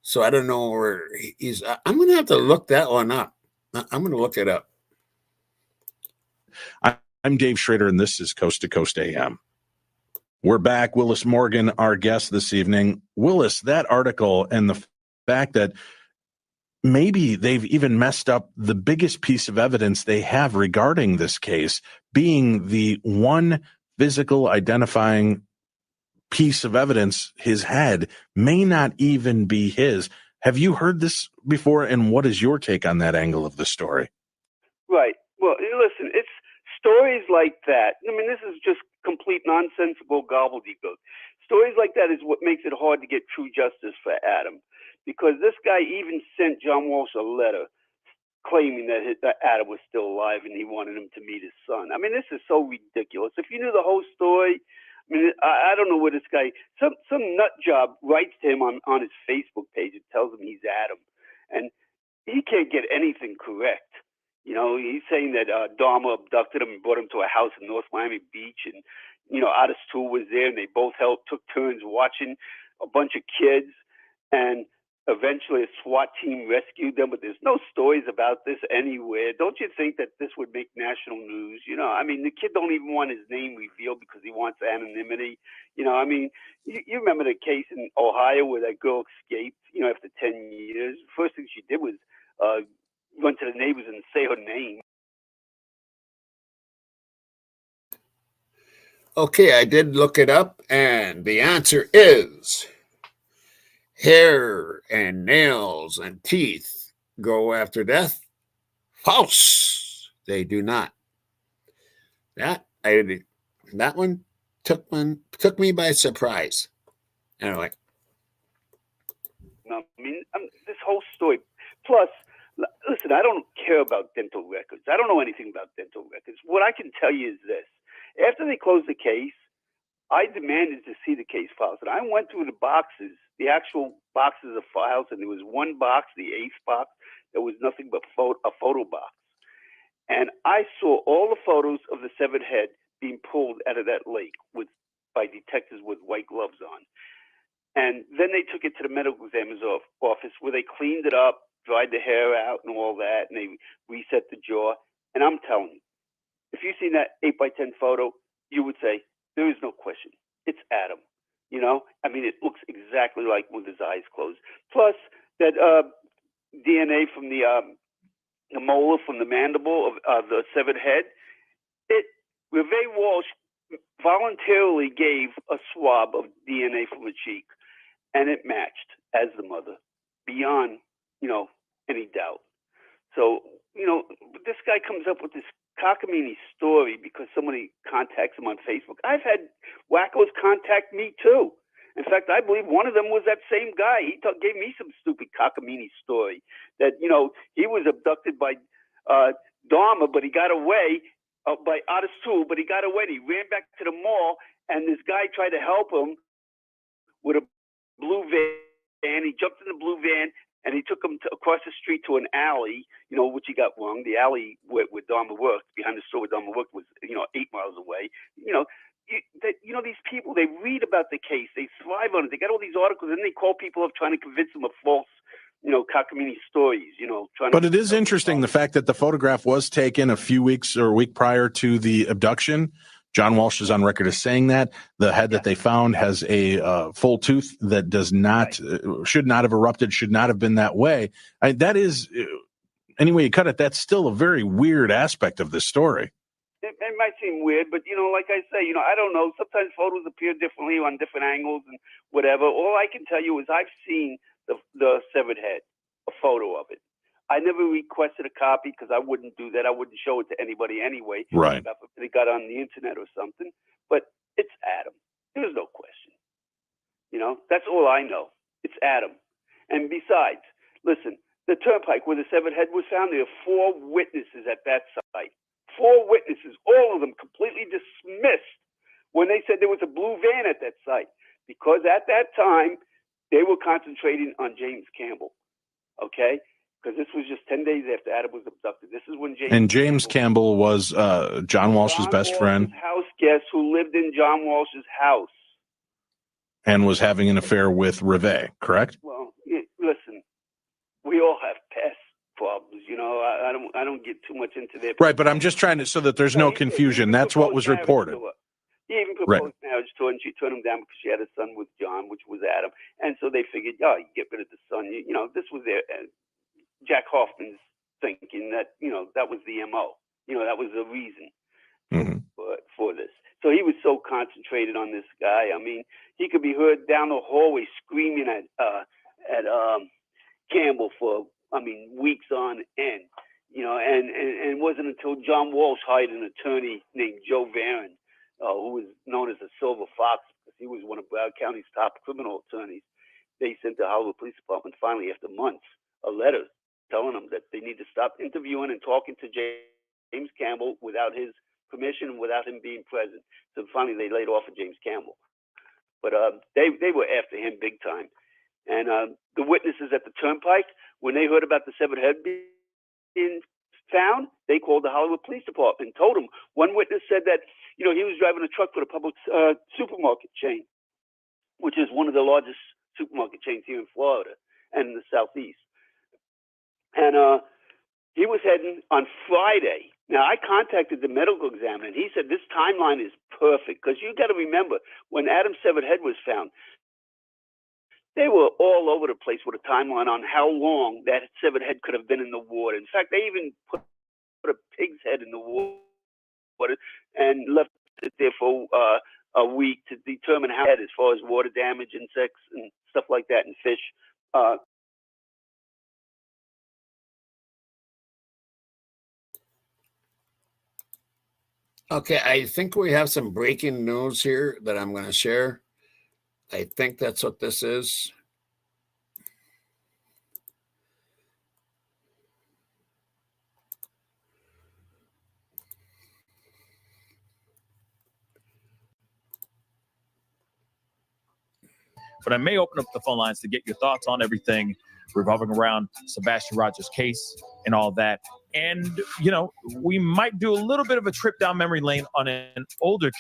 So I don't know where he's. I'm going to have to look that one up. I'm going to look it up. I'm Dave Schrader, and this is Coast to Coast AM. We're back. Willis Morgan, our guest this evening. Willis, that article and the fact that maybe they've even messed up the biggest piece of evidence they have regarding this case, being the one physical identifying piece of evidence, his head, may not even be his. Have you heard this before, and what is your take on that angle of the story? Right. Well, listen, it's stories like that. I mean, this is just complete nonsensical gobbledygook. Stories like that is what makes it hard to get true justice for Adam, because this guy even sent John Walsh a letter claiming that Adam was still alive and he wanted him to meet his son. I mean, this is so ridiculous. If you knew the whole story, I mean, I don't know where this guy, some nut job writes to him on his Facebook page and tells him he's Adam, and he can't get anything correct. You know, he's saying that Dahmer abducted him and brought him to a house in North Miami Beach, and Otis Toole was there, and they both took turns watching a bunch of kids, and eventually a SWAT team rescued them. But there's no stories about this anywhere. Don't you think that this would make national news? I mean, the kid don't even want his name revealed because he wants anonymity. I mean, you remember the case in Ohio where that girl escaped, after 10 years. First thing she did was run to the neighbors and say her name. Okay, I did look it up, and the answer is hair and nails and teeth go after death. False. They do not. That one took me by surprise. Anyway. I mean, this whole story. Plus, listen, I don't care about dental records. I don't know anything about dental records. What I can tell you is this. After they closed the case, I demanded to see the case files. And I went through the boxes, the actual boxes of files, and there was one box, the 8th box, that was nothing but a photo box. And I saw all the photos of the severed head being pulled out of that lake by detectives with white gloves on. And then they took it to the medical examiner's office where they cleaned it up, dried the hair out and all that, and they reset the jaw. And I'm telling you, if you seen that 8x10 photo, you would say, there is no question. It's Adam. You know, I mean, it looks exactly like with his eyes closed. Plus, that DNA from the molar from the mandible of the severed head, Reve Walsh voluntarily gave a swab of DNA from the cheek, and it matched as the mother, beyond, any doubt. So, this guy comes up with this cockamamie story because somebody contacts him on Facebook. I've had wackos contact me too. In fact, I believe one of them was that same guy. He gave me some stupid cockamamie story that, he was abducted by Dahmer, but he got away by Otis Toole, but he got away. He ran back to the mall, and this guy tried to help him with a blue van. He jumped in the blue van, and he took him across the street to an alley, which he got wrong. The alley where Dahmer worked, behind the store where Dahmer worked, was, 8 miles away. These people, they read about the case. They thrive on it. They got all these articles, and they call people up trying to convince them of false, cockamamie stories, But it is interesting, the fact that the photograph was taken a few weeks or a week prior to the abduction. John Walsh is on record as saying that the head that they found has a full tooth that does not, should not have erupted, should not have been that way. That is, any way you cut it, that's still a very weird aspect of this story. It might seem weird, but, like I say, I don't know. Sometimes photos appear differently on different angles and whatever. All I can tell you is I've seen the severed head, a photo of it. I never requested a copy because I wouldn't do that. I wouldn't show it to anybody anyway. Right. If they got on the internet or something. But it's Adam. There's no question. That's all I know. It's Adam. And besides, listen, the turnpike where the severed head was found, there are 4 witnesses at that site. 4 witnesses, all of them completely dismissed when they said there was a blue van at that site. Because at that time, they were concentrating on James Campbell. Okay? Because this was just 10 days after Adam was abducted. This is when James Campbell was John Walsh's best friend. House guest who lived in John Walsh's house. And was having an affair with Reve, correct? Well, listen, we all have past problems. I don't get too much into their. Right, but I'm just trying to, so that there's no confusion. That's what was reported. He even proposed marriage to her, and she turned him down because she had a son with John, which was Adam. And so they figured, you get rid of the son. This was their Jack Hoffman's thinking that, that was the MO. That was the reason for this. So he was so concentrated on this guy. I mean, he could be heard down the hallway screaming at Campbell for, weeks on end. And it wasn't until John Walsh hired an attorney named Joe Varon, who was known as the Silver Fox, because he was one of Broward County's top criminal attorneys. They sent the Hollywood Police Department finally, after months, a letter telling them that they need to stop interviewing and talking to James Campbell without his permission, without him being present. So finally, they laid off of James Campbell. But they were after him big time. And the witnesses at the turnpike, when they heard about the severed head being found, they called the Hollywood Police Department and told them. One witness said that, he was driving a truck for the public supermarket chain, which is one of the largest supermarket chains here in Florida and in the Southeast. And he was heading on Friday. Now, I contacted the medical examiner, and he said this timeline is perfect because you got to remember, when Adam's severed head was found, they were all over the place with a timeline on how long that severed head could have been in the water. In fact, they even put a pig's head in the water and left it there for a week to determine how, as far as water damage, insects, and stuff like that, and fish. Okay, I think we have some breaking news here that I'm going to share. I think that's what this is. But I may open up the phone lines to get your thoughts on everything revolving around Sebastian Rogers' case and all that. And, we might do a little bit of a trip down memory lane on an older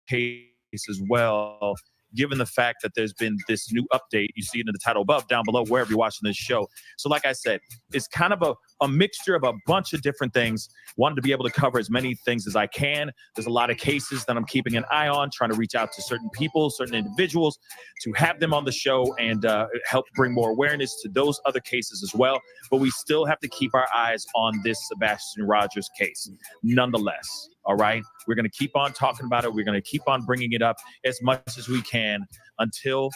case as well, given the fact that there's been this new update. You see it in the title above, down below, wherever you're watching this show. So like I said, it's kind of a mixture of a bunch of different things. Wanted to be able to cover as many things as I can. There's a lot of cases that I'm keeping an eye on, trying to reach out to certain people, certain individuals, to have them on the show and help bring more awareness to those other cases as well. But we still have to keep our eyes on this Sebastian Rogers case, nonetheless. All right, we're going to keep on talking about it. We're going to keep on bringing it up as much as we can until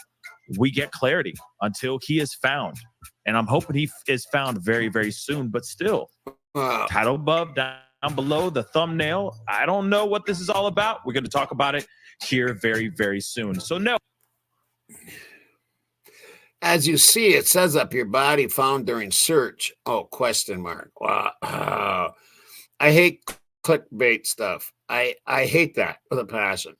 we get clarity, until he is found. And I'm hoping he is found very, very soon. But still, title above, down below, the thumbnail. I don't know what this is all about. We're going to talk about it here very, very soon. So no. As you see, it says up your body found during search. Oh, question mark. Wow. I hate clickbait stuff. I hate that with a passion.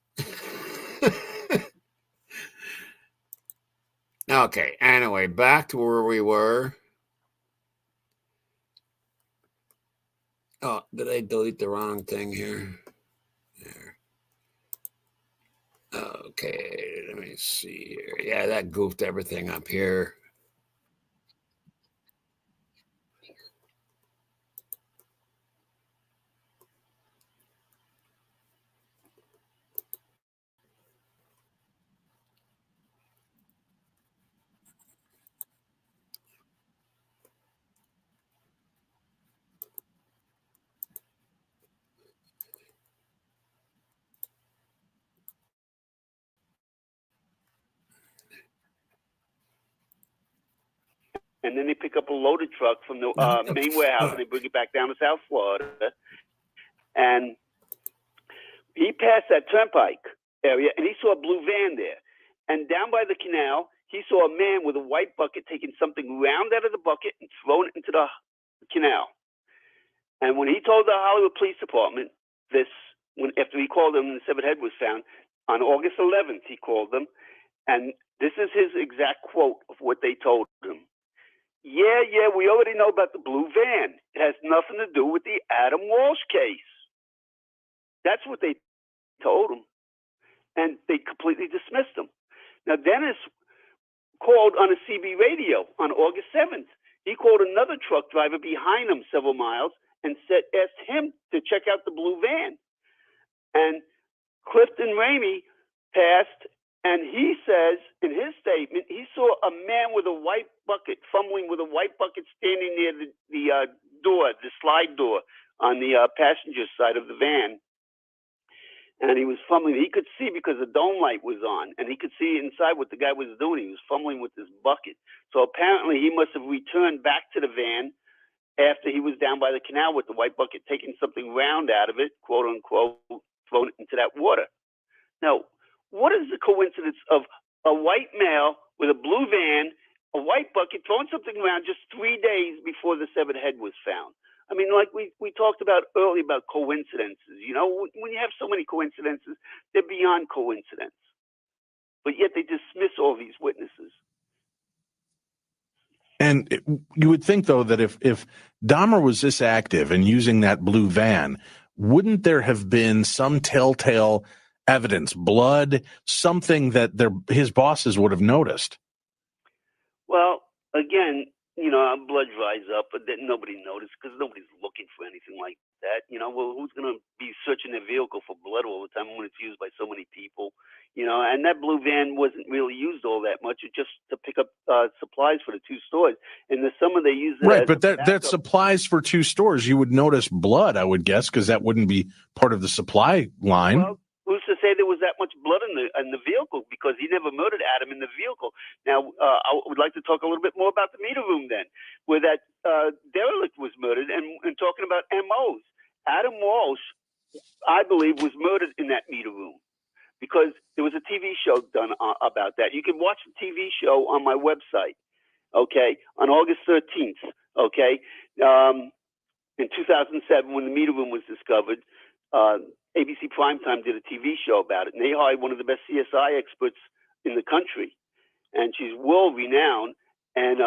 Okay, anyway, back to where we were. Oh, did I delete the wrong thing here? There. Okay, let me see here. Yeah, that goofed everything up here. And then they pick up a loaded truck from the main warehouse and they bring it back down to South Florida. And he passed that turnpike area and he saw a blue van there. And down by the canal, he saw a man with a white bucket taking something round out of the bucket and throwing it into the canal. And when he told the Hollywood Police Department this, after he called them and the severed head was found, on August 11th, he called them. And this is his exact quote of what they told him. Yeah, we already know about the blue van. It has nothing to do with the Adam Walsh case. That's what they told him. And they completely dismissed him. Now, Dennis called on a CB radio on August 7th. He called another truck driver behind him several miles and asked him to check out the blue van. And Clifton Ramey passed, and he says in his statement, he saw a man with a white bucket, fumbling with a white bucket standing near the door, the slide door on the passenger side of the van. And he was fumbling. He could see because the dome light was on, and he could see inside what the guy was doing. He was fumbling with this bucket. So apparently he must have returned back to the van after he was down by the canal with the white bucket, taking something round out of it, quote unquote, thrown it into that water. Now, what is the coincidence of a white male with a blue van, a white bucket, throwing something around just 3 days before the severed head was found? I mean, like we talked about earlier about coincidences. You know, when you have so many coincidences, they're beyond coincidence. But yet they dismiss all these witnesses. And you would think, though, that if Dahmer was this active and using that blue van, wouldn't there have been some telltale evidence, blood, something that his bosses would have noticed? Well, again, you know, blood dries up, but then nobody noticed because nobody's looking for anything like that. You know, well, who's going to be searching their vehicle for blood all the time when it's used by so many people? You know, and that blue van wasn't really used all that much. It just to pick up supplies for the two stores. In the summer, they used it right, as but that supplies for two stores. You would notice blood, I would guess, because that wouldn't be part of the supply line. Well, who's to say there was that much blood in the vehicle? Because he never murdered Adam in the vehicle. Now, I would like to talk a little bit more about the meter room then, where that derelict was murdered, and talking about MOs. Adam Walsh, I believe, was murdered in that meter room because there was a TV show done about that. You can watch the TV show on my website, okay, on August 13th, okay, in 2007 when the meter room was discovered. ABC Primetime did a TV show about it, and they hired one of the best CSI experts in the country, and she's world-renowned, and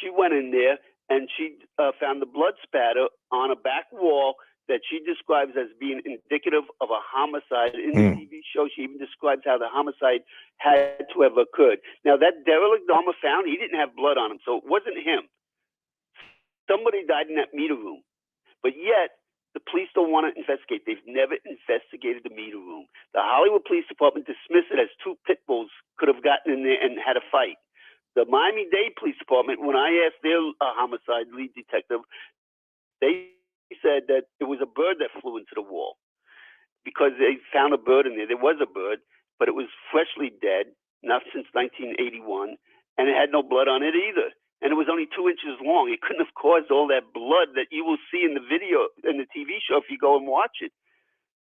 she went in there, and she found the blood spatter on a back wall that she describes as being indicative of a homicide. In the TV show, she even describes how the homicide had to have occurred. Now, that derelict Dahmer found, he didn't have blood on him, so it wasn't him. somebody died in that meter room. But yet, the police don't want to investigate. They've never investigated the meter room. The Hollywood Police Department dismissed it as two pit bulls could have gotten in there and had a fight. The Miami-Dade Police Department, when I asked their homicide lead detective, they said that it was a bird that flew into the wall because they found a bird in there. There was a bird, but it was freshly dead, not since 1981, and it had no blood on it either. And it was only 2 inches long. It couldn't have caused all that blood that you will see in the video, in the TV show, if you go and watch it.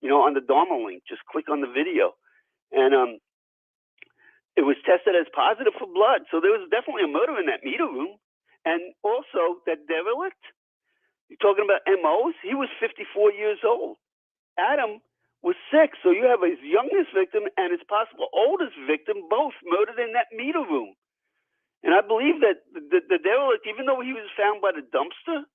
You know, on the Dahmer link, just click on the video. And it was tested as positive for blood. So there was definitely a murder in that meter room. And also that derelict, you're talking about MOs, he was 54 years old. Adam was 6. So you have his youngest victim and his possible oldest victim both murdered in that meter room. And I believe that the derelict, even though he was found by the dumpster,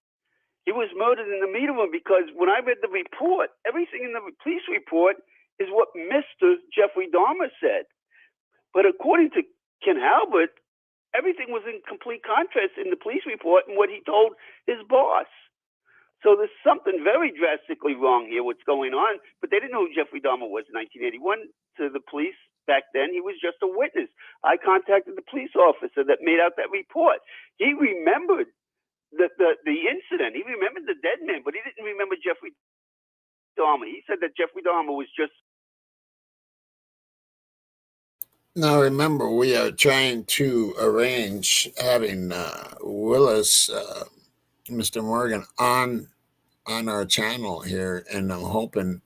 he was murdered in the meter room because when I read the report, everything in the police report is what Mr. Jeffrey Dahmer said. But according to Ken Halbert, everything was in complete contrast in the police report and what he told his boss. So there's something very drastically wrong here, what's going on. But they didn't know who Jeffrey Dahmer was in 1981 to the police. Back then, he was just a witness. I contacted the police officer that made out that report. He remembered the incident. He remembered the dead man, but he didn't remember Jeffrey Dahmer. He said that Jeffrey Dahmer was just... Now, remember, we are trying to arrange having Willis, Mr. Morgan, on our channel here, and I'm hoping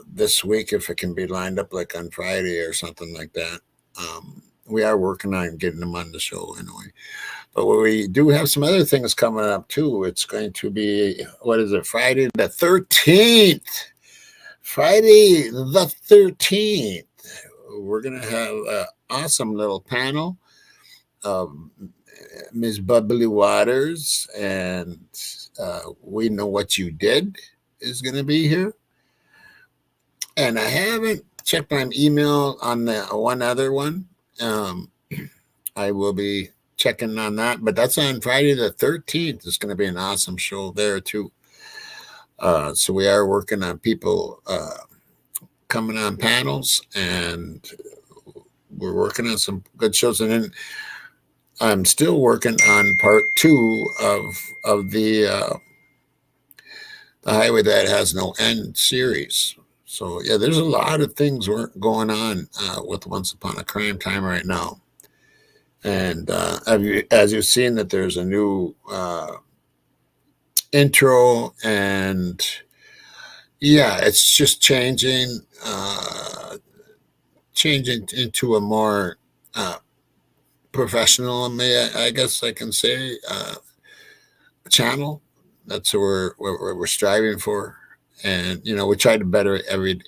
this week, if it can be lined up like on Friday or something like that. We are working on getting them on the show anyway. But we do have some other things coming up too. It's going to be, what is it, Friday the 13th. Friday the 13th. We're going to have an awesome little panel of Ms. Bubbly Waters and We Know What You Did is going to be here. And I haven't checked my email on the one other one. I will be checking on that, but that's on Friday the 13th. It's going to be an awesome show there too. So we are working on people coming on panels, and we're working on some good shows. And then I'm still working on part 2 of the Highway That Has No End series. So, yeah, there's a lot of things going on with Once Upon a Crime Time right now. And as you've seen, that there's a new intro, and, yeah, it's just changing into a more professional, I guess I can say, channel. That's what we're striving for. And, you know, we try to better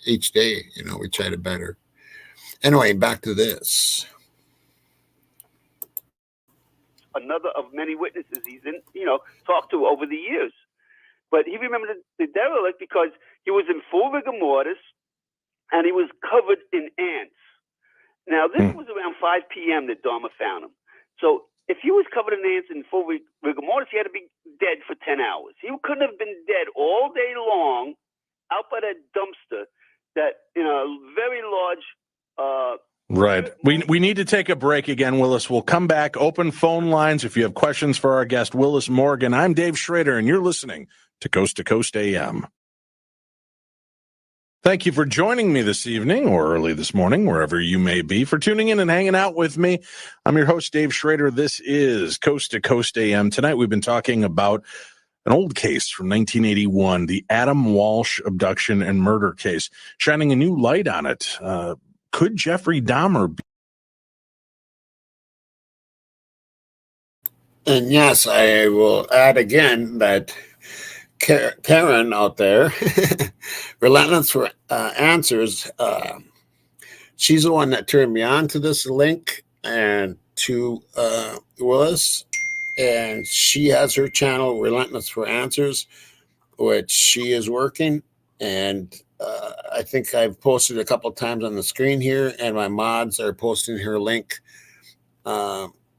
each day, you know, we try to better. Anyway, back to this. Another of many witnesses he's talked to over the years. But he remembered the derelict because he was in full rigor mortis and he was covered in ants. Now, this was around 5 p.m. that Dahmer found him. So if he was covered in ants in full rigor mortis, he had to be dead for 10 hours. He couldn't have been dead all day long out by that dumpster that in a very large... Right. We need to take a break again, Willis. We'll come back, open phone lines if you have questions for our guest, Willis Morgan. I'm Dave Schrader, and you're listening to Coast AM. Thank you for joining me this evening or early this morning, wherever you may be, for tuning in and hanging out with me. I'm your host, Dave Schrader. This is Coast to Coast AM. Tonight we've been talking about an old case from 1981, the Adam Walsh abduction and murder case, shining a new light on it. Could Jeffrey Dahmer be? And yes, I will add again that Karen out there, Relentless for Answers, she's the one that turned me on to this link and to Willis. And she has her channel, Relentless for Answers, which she is working. And I think I've posted a couple times on the screen here, and my mods are posting her link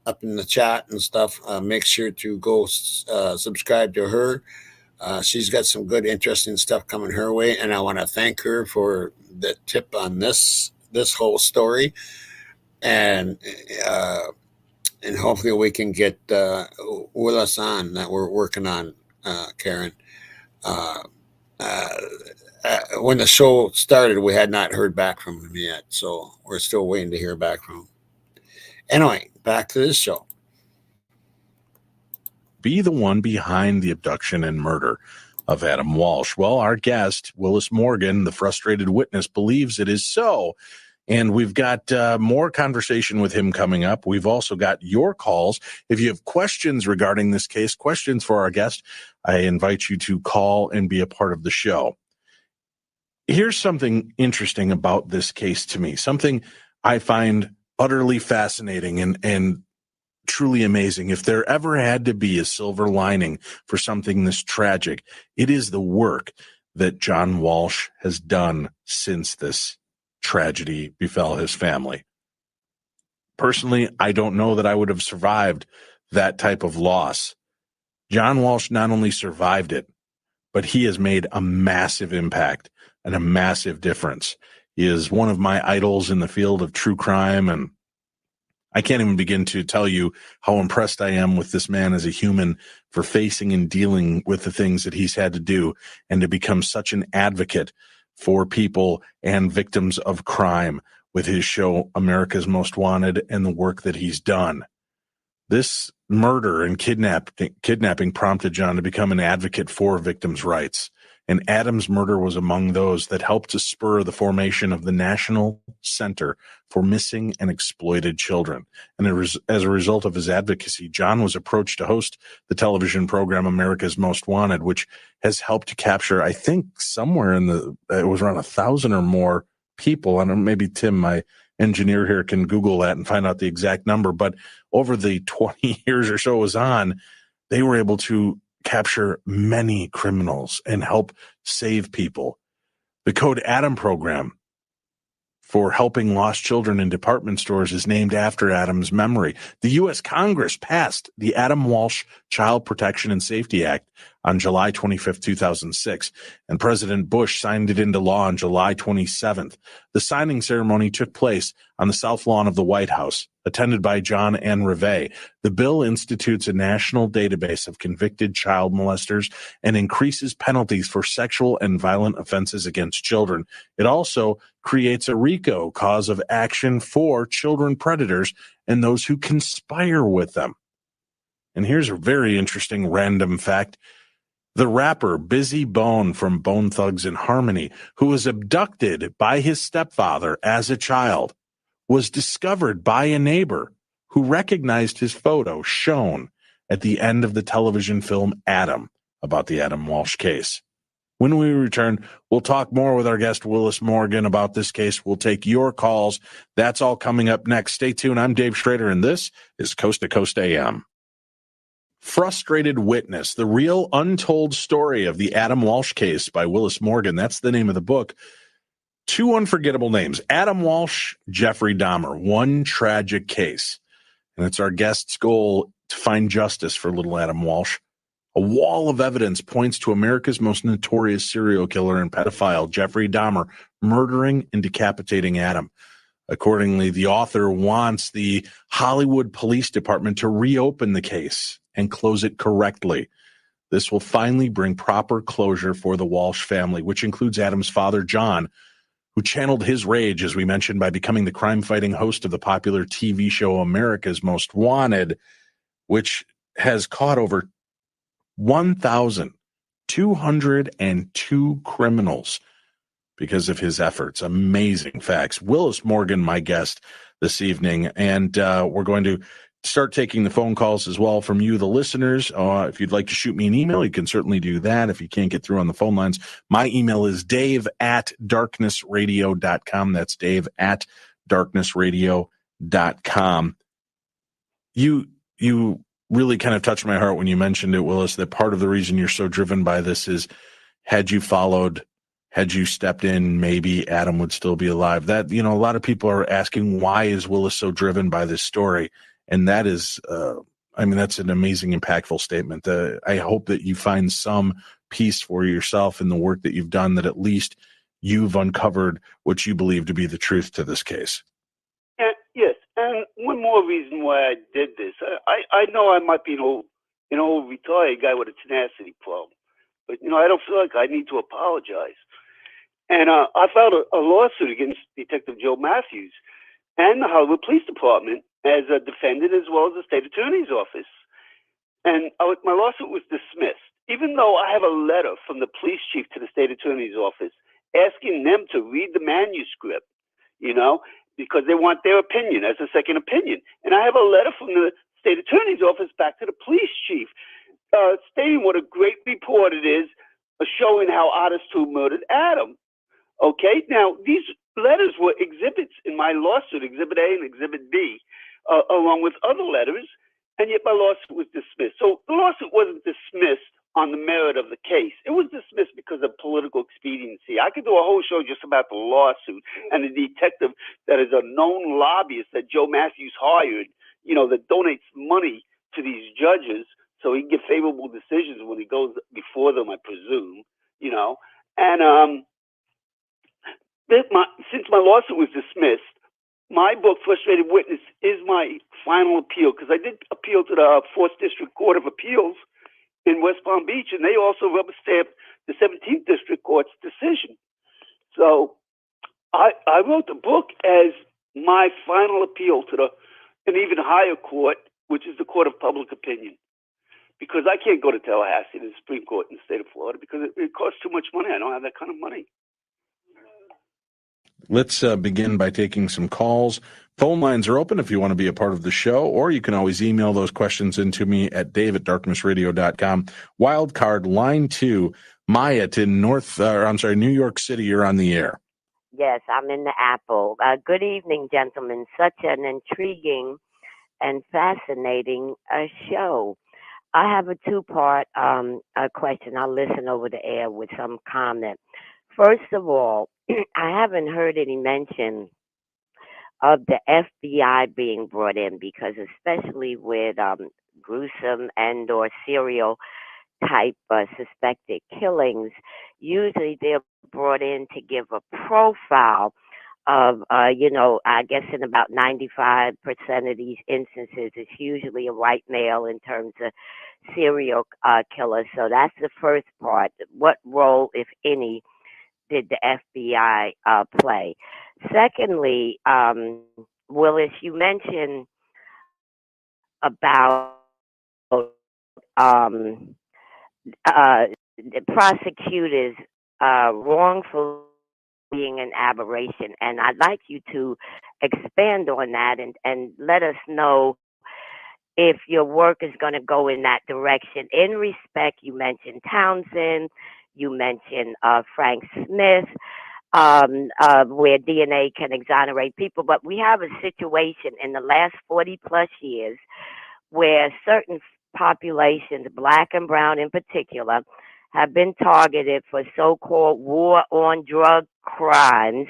up in the chat and stuff. Make sure to go subscribe to her. She's got some good, interesting stuff coming her way, and I want to thank her for the tip on this whole story, and hopefully we can get Willis on that we're working on, Karen. When the show started, we had not heard back from him yet, so we're still waiting to hear back from him. Anyway, back to this show. Be the one behind the abduction and murder of Adam Walsh. Well, our guest, Willis Morgan, the frustrated witness, believes it is so. And we've got more conversation with him coming up. We've also got your calls. If you have questions regarding this case, questions for our guest, I invite you to call and be a part of the show. Here's something interesting about this case to me, something I find utterly fascinating and truly amazing. If there ever had to be a silver lining for something this tragic, it is the work that John Walsh has done since this tragedy befell his family. Personally, I don't know that I would have survived that type of loss. John Walsh not only survived it, but he has made a massive impact and a massive difference. He is one of my idols in the field of true crime, and I can't even begin to tell you how impressed I am with this man as a human for facing and dealing with the things that he's had to do and to become such an advocate for people and victims of crime with his show America's Most Wanted and the work that he's done. This murder and kidnapping prompted John to become an advocate for victims' rights. And Adam's murder was among those that helped to spur the formation of the National Center for Missing and Exploited Children. And as a result of his advocacy, John was approached to host the television program America's Most Wanted, which has helped to capture, I think, somewhere it was around 1,000 or more people. I don't know, maybe Tim, my engineer here, can Google that and find out the exact number. But over the 20 years or so it was on, they were able to capture many criminals and help save people. The Code Adam program for helping lost children in department stores is named after Adam's memory. The U.S. Congress passed the Adam Walsh Child Protection and Safety Act on July 25th, 2006, and President Bush signed it into law on July 27th. The signing ceremony took place on the South Lawn of the White House, attended by John N. Rivet. The bill institutes a national database of convicted child molesters and increases penalties for sexual and violent offenses against children. It also creates a RICO, cause of action for children predators and those who conspire with them. And here's a very interesting random fact. The rapper Busy Bone from Bone Thugs and Harmony, who was abducted by his stepfather as a child, was discovered by a neighbor who recognized his photo shown at the end of the television film Adam, about the Adam Walsh case. When we return, we'll talk more with our guest Willis Morgan about this case. We'll take your calls. That's all coming up next. Stay tuned. I'm Dave Schrader, and this is Coast to Coast AM. Frustrated Witness, the real untold story of the Adam Walsh case by Willis Morgan. That's the name of the book. Two unforgettable names, Adam Walsh, Jeffrey Dahmer, one tragic case. And it's our guest's goal to find justice for little Adam Walsh. A wall of evidence points to America's most notorious serial killer and pedophile, Jeffrey Dahmer, murdering and decapitating Adam. Accordingly, the author wants the Hollywood Police Department to reopen the case and close it correctly. This will finally bring proper closure for the Walsh family, which includes Adam's father, John, who channeled his rage, as we mentioned, by becoming the crime-fighting host of the popular TV show America's Most Wanted, which has caught over 1,202 criminals because of his efforts. Amazing facts. Willis Morgan, my guest this evening, and we're going to start taking the phone calls as well from you, the listeners. If you'd like to shoot me an email, you can certainly do that. If you can't get through on the phone lines, my email is dave@darknessradio.com. That's dave@darknessradio.com. You really kind of touched my heart when you mentioned it, Willis, that part of the reason you're so driven by this is had you stepped in, maybe Adam would still be alive. That, a lot of people are asking, why is Willis so driven by this story? And that is, I mean, that's an amazing, impactful statement. I hope that you find some peace for yourself in the work that you've done, that at least you've uncovered what you believe to be the truth to this case. Yes, and one more reason why I did this. I know I might be an old retired guy with a tenacity problem, but I don't feel like I need to apologize. And I filed a lawsuit against Detective Joe Matthews and the Hollywood Police Department as a defendant, as well as the state attorney's office. And my lawsuit was dismissed, even though I have a letter from the police chief to the state attorney's office asking them to read the manuscript, because they want their opinion as a second opinion. And I have a letter from the state attorney's office back to the police chief stating what a great report it is, showing how Otis 2 murdered Adam. Okay, now these letters were exhibits in my lawsuit, Exhibit A and Exhibit B, along with other letters, and yet my lawsuit was dismissed. So the lawsuit wasn't dismissed on the merit of the case. It was dismissed because of political expediency. I could do a whole show just about the lawsuit and the detective that is a known lobbyist that Joe Matthews hired, that donates money to these judges so he can get favorable decisions when he goes before them, I presume, And since my lawsuit was dismissed, my book, Frustrated Witness, is my final appeal, because I did appeal to the 4th District Court of Appeals in West Palm Beach, and they also rubber stamped the 17th District Court's decision. So I wrote the book as my final appeal to an even higher court, which is the Court of Public Opinion, because I can't go to Tallahassee, to the Supreme Court in the state of Florida, because it costs too much money. I don't have that kind of money. Let's begin by taking some calls. Phone lines are open if you want to be a part of the show, or you can always email those questions into me at dave@darknessradio.com. Wildcard line 2, Maya in New York City. You're on the air. Yes, I'm in the Apple. Good evening, gentlemen. Such an intriguing and fascinating show. I have a two-part question. I'll listen over the air with some comment. First of all, I haven't heard any mention of the FBI being brought in, because especially with gruesome and or serial type suspected killings, usually they're brought in to give a profile of, I guess in about 95% of these instances, it's usually a white male in terms of serial killers. So that's the first part. What role, if any, did the FBI play? Secondly, Willis, you mentioned about the prosecutors wrongfully being an aberration, and I'd like you to expand on that and let us know if your work is going to go in that direction. In respect, you mentioned Townsend, you mentioned Frank Smith, where DNA can exonerate people, but we have a situation in the last 40 plus years where certain populations, black and brown in particular, have been targeted for so-called war on drug crimes,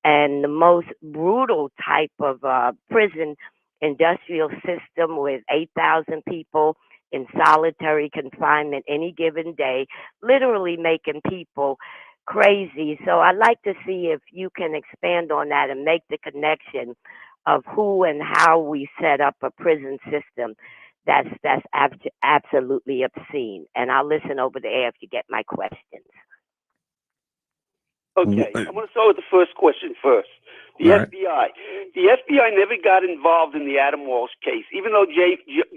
and the most brutal type of prison industrial system with 8,000 people in solitary confinement any given day, literally making people crazy. So I'd like to see if you can expand on that and make the connection of who and how we set up a prison system that's absolutely obscene. And I'll listen over the air if you get my questions. Okay, I'm going to start with the first question first. The FBI. The FBI never got involved in the Adam Walsh case, even though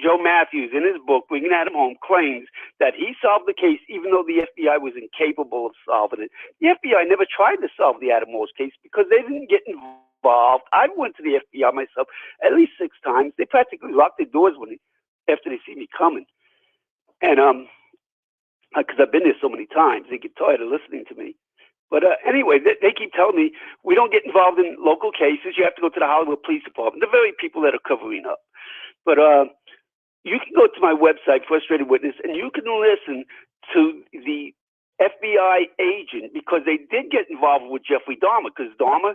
Joe Matthews, in his book, Bringing Adam Home, claims that he solved the case, even though the FBI was incapable of solving it. The FBI never tried to solve the Adam Walsh case because they didn't get involved. I went to the FBI myself at least 6 times. They practically locked their doors after they see me coming. And because I've been there so many times, they get tired of listening to me. But anyway, they keep telling me we don't get involved in local cases. You have to go to the Hollywood Police Department, the very people that are covering up. But you can go to my website, Frustrated Witness, and you can listen to the FBI agent, because they did get involved with Jeffrey Dahmer, because Dahmer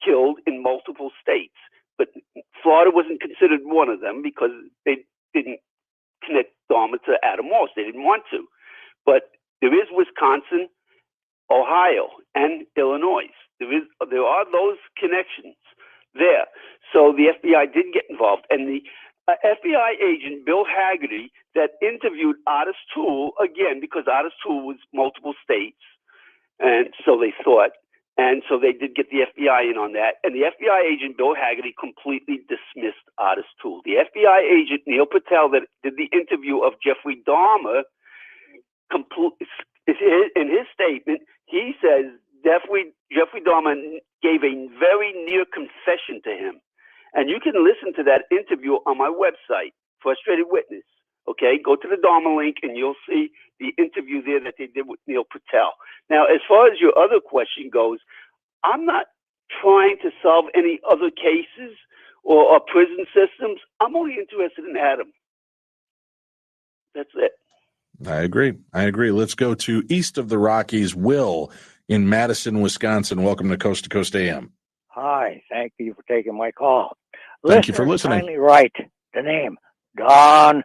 killed in multiple states. But Florida wasn't considered one of them because they didn't connect Dahmer to Adam Walsh. They didn't want to. But there is Wisconsin, Ohio, and Illinois. There are those connections there. So the FBI did get involved. And the FBI agent, Bill Haggerty, that interviewed Otis Toole, again, because Otis Toole was multiple states, and so they thought, and so they did get the FBI in on that. And the FBI agent, Bill Haggerty, completely dismissed Otis Toole. The FBI agent, Neil Patel, that did the interview of Jeffrey Dahmer, in his statement, he says Jeffrey Dahmer gave a very near confession to him. And you can listen to that interview on my website, Frustrated Witness. Okay, go to the Dahmer link and you'll see the interview there that they did with Neil Patel. Now, as far as your other question goes, I'm not trying to solve any other cases or prison systems. I'm only interested in Adam. That's it. I agree. Let's go to east of the Rockies. Will in Madison, Wisconsin. Welcome to Coast AM. Hi, thank you for taking my call. Thank you for listening. Kindly write the name Don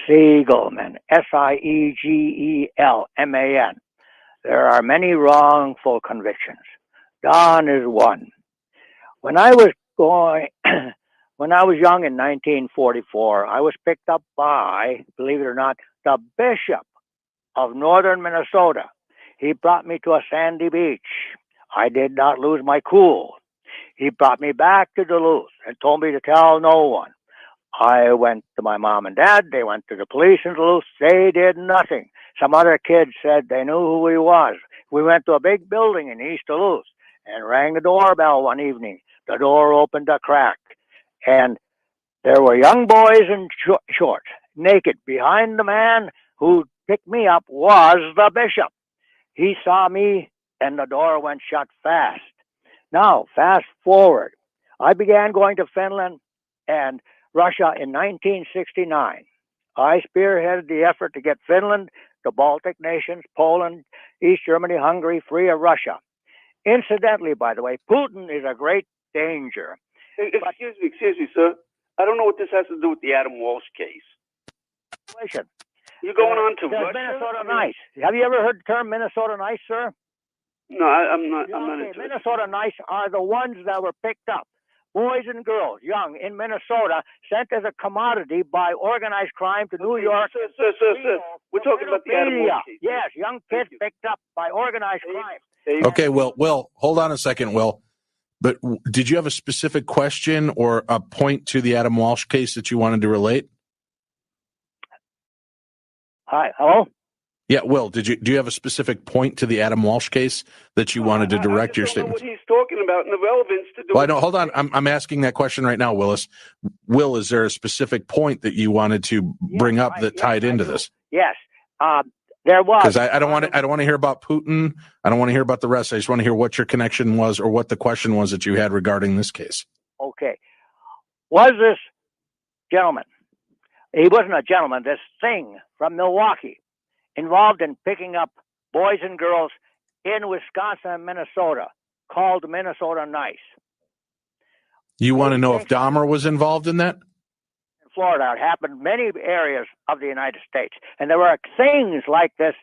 Siegelman, Siegelman. There are many wrongful convictions. Don is one. When I was young in 1944, I was picked up by, believe it or not, the Bishop of northern Minnesota. He brought me to a sandy beach. I did not lose my cool. He brought me back to Duluth and told me to tell no one. I went to my mom and dad. They went to the police in Duluth. They did nothing. Some other kids said they knew who he was. We went to a big building in East Duluth and rang the doorbell one evening. The door opened a crack, and there were young boys in shorts, naked. Behind the man who picked me up was the bishop. He saw me, and the door went shut fast. Now, fast forward. I began going to Finland and Russia in 1969. I spearheaded the effort to get Finland, the Baltic nations, Poland, East Germany, Hungary free of Russia. Incidentally, by the way, Putin is a great danger. Excuse me, sir. I don't know what this has to do with the Adam Walsh case. Listen, You're going on to Russia? Minnesota Nice. Have you ever heard the term Minnesota Nice, sir? No, I'm not interested. Minnesota Nice are the ones that were picked up. Boys and girls, young, in Minnesota, sent as a commodity by organized crime to New York. Sir. We're talking about the Adam Walsh case. Yes, young kids picked up by organized crime. Okay, Will, hold on a second, Will. But did you have a specific question or a point to the Adam Walsh case that you wanted to relate? Hi, hello? Yeah, Will, do you have a specific point to the Adam Walsh case that you wanted to direct your statement? I don't know what he's talking about and the relevance to do. Well, I don't. Hold on. I'm asking that question right now, Willis. Will, is there a specific point that you wanted to bring up that tied into this? Yes, there was. Because I don't want to hear about Putin. I don't want to hear about the rest. I just want to hear what your connection was or what the question was that you had regarding this case. Okay, was this gentleman? He wasn't a gentleman. This thing from Milwaukee, involved in picking up boys and girls in Wisconsin and Minnesota, called Minnesota Nice. You want to know if Dahmer was involved in that? In Florida, it happened in many areas of the United States. And there were things like this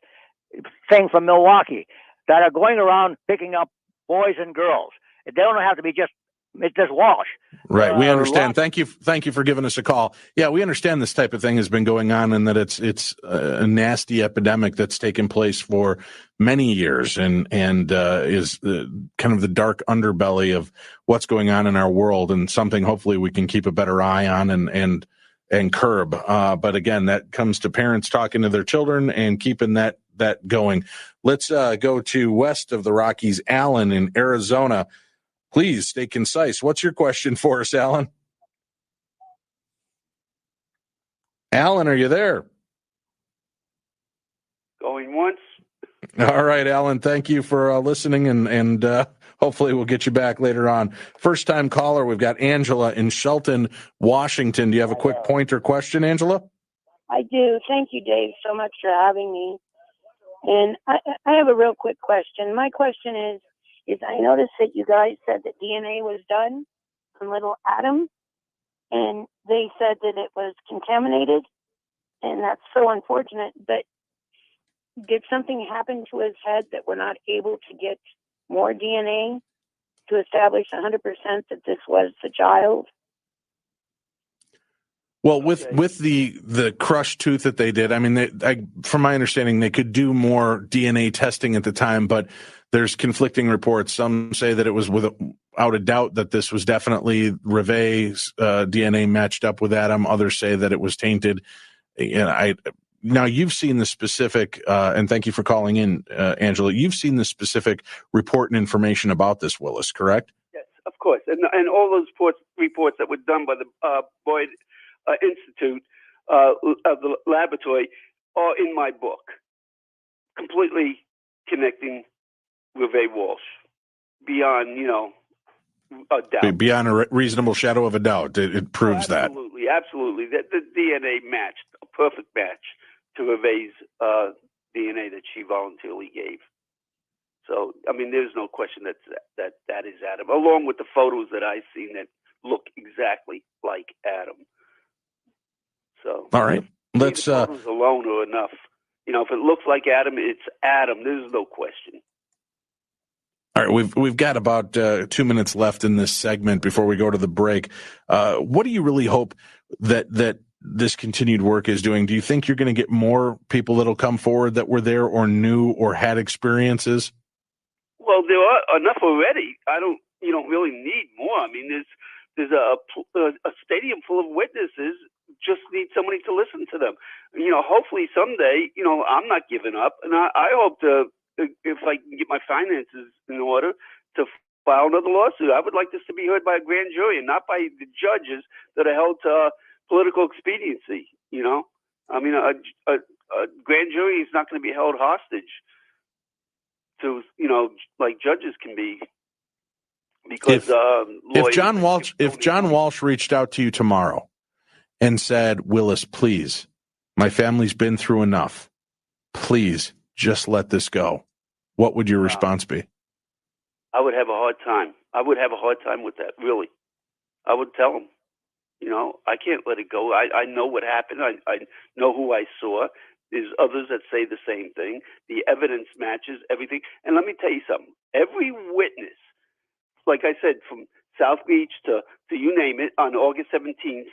thing from Milwaukee that are going around picking up boys and girls. They don't have to be just Walsh. Right. We understand. Thank you for giving us a call. Yeah, we understand this type of thing has been going on and that it's a nasty epidemic that's taken place for many years and is kind of the dark underbelly of what's going on in our world and something hopefully we can keep a better eye on and curb. But again, that comes to parents talking to their children and keeping that going. Let's go to west of the Rockies, Alan in Arizona. Please stay concise. What's your question for us, Alan? Alan, are you there? Going once. All right, Alan. Thank you for listening, and hopefully we'll get you back later on. First-time caller, we've got Angela in Shelton, Washington. Do you have a quick point or question, Angela? I do. Thank you, Dave, so much for having me. And I have a real quick question. My question is I noticed that you guys said that DNA was done on little Adam, and they said that it was contaminated, and that's so unfortunate. But did something happen to his head that we're not able to get more DNA to establish 100% that this was the child? Well, with the crushed tooth that they did, I mean, from my understanding, they could do more DNA testing at the time, but there's conflicting reports. Some say that it was without a doubt that this was definitely Reve's DNA matched up with Adam. Others say that it was tainted. And now you've seen the specific, and thank you for calling in, Angela. You've seen the specific report and information about this, Willis, correct? Yes, of course, and all those reports that were done by the Boyd Institute of the laboratory are in my book, completely connecting Reve Walsh beyond, a doubt. Beyond a reasonable shadow of a doubt, it proves that. Absolutely. The DNA matched, a perfect match to Reve's DNA that she voluntarily gave. So, I mean, there's no question that is Adam, along with the photos that I've seen that look exactly like Adam. So, all right, let's. Photos alone are enough. If it looks like Adam, it's Adam. There's no question. All right, we've got about 2 minutes left in this segment before we go to the break. What do you really hope that this continued work is doing? Do you think you're going to get more people that'll come forward that were there or knew or had experiences? Well, there are enough already. You don't really need more. I mean, there's a stadium full of witnesses. Just need somebody to listen to them. Hopefully someday, I'm not giving up, and I hope to, if I can get my finances in order, to file another lawsuit. I would like this to be heard by a grand jury and not by the judges that are held to political expediency. I mean, a grand jury is not going to be held hostage to, like judges can be. Because if John Walsh reached out to you tomorrow and said, Willis, please, my family's been through enough. Please just let this go. What would your response be? I would have a hard time. I would have a hard time with that, really. I would tell him, I can't let it go. I know what happened. I know who I saw. There's others that say the same thing. The evidence matches everything. And let me tell you something. Every witness, like I said, from South Beach to you name it, on August 17th,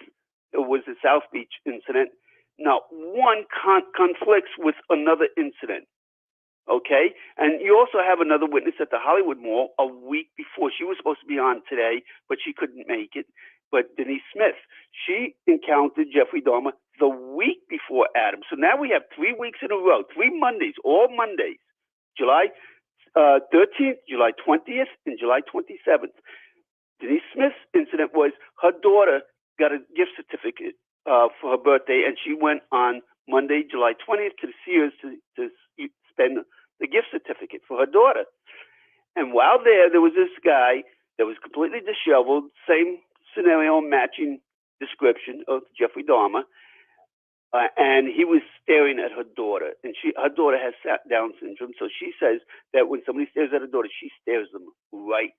it was the South Beach incident. Now, one conflicts with another incident, okay? And you also have another witness at the Hollywood Mall a week before. She was supposed to be on today, but she couldn't make it. But Denise Smith, she encountered Jeffrey Dahmer the week before Adam. So now we have 3 weeks in a row, 3 Mondays, all Mondays, July 13th, July 20th, and July 27th. Denise Smith's incident was her daughter got a gift certificate for her birthday, and she went on Monday, July 20th to the Sears to spend the gift certificate for her daughter. And while there was this guy that was completely disheveled, same scenario, matching description of Jeffrey Dahmer, and he was staring at her daughter. And her daughter has Down syndrome, so she says that when somebody stares at her daughter, she stares them right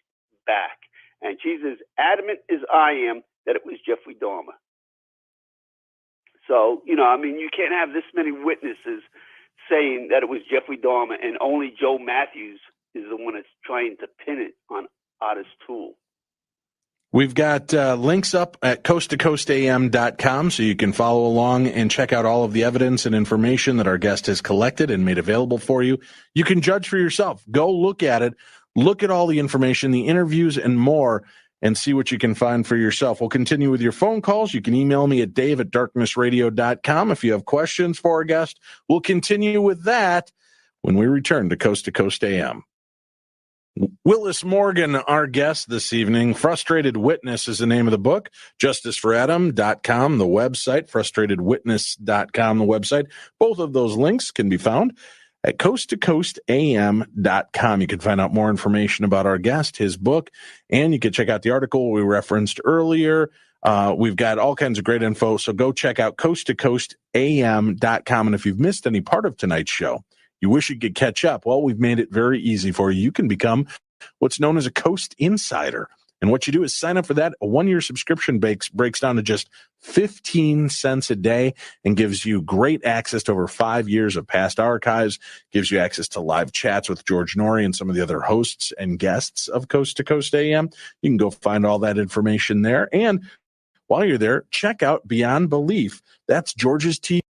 back. And she's as adamant as I am that it was Jeffrey Dahmer. So, I mean, you can't have this many witnesses saying that it was Jeffrey Dahmer, and only Joe Matthews is the one that's trying to pin it on Otis Toole. We've got links up at coasttocoastam.com so you can follow along and check out all of the evidence and information that our guest has collected and made available for you. You can judge for yourself. Go look at it. Look at all the information, the interviews, and more, and see what you can find for yourself. We'll continue with your phone calls. You can email me at dave@darknessradio.com if you have questions for our guest. We'll continue with that when we return to Coast to Coast AM. Willis Morgan, our guest this evening. Frustrated Witness is the name of the book. JusticeForAdam.com, the website. FrustratedWitness.com, the website. Both of those links can be found at coasttocoastam.com. You can find out more information about our guest, his book, and you can check out the article we referenced earlier. We've got all kinds of great info, so go check out coasttocoastam.com. And if you've missed any part of tonight's show, you wish you could catch up, well, we've made it very easy for you. You can become what's known as a Coast Insider. And what you do is sign up for that. A 1-year subscription breaks down to just 15 cents a day and gives you great access to over 5 years of past archives, gives you access to live chats with George Norrie and some of the other hosts and guests of Coast to Coast AM. You can go find all that information there. And while you're there, check out Beyond Belief. That's George's TV.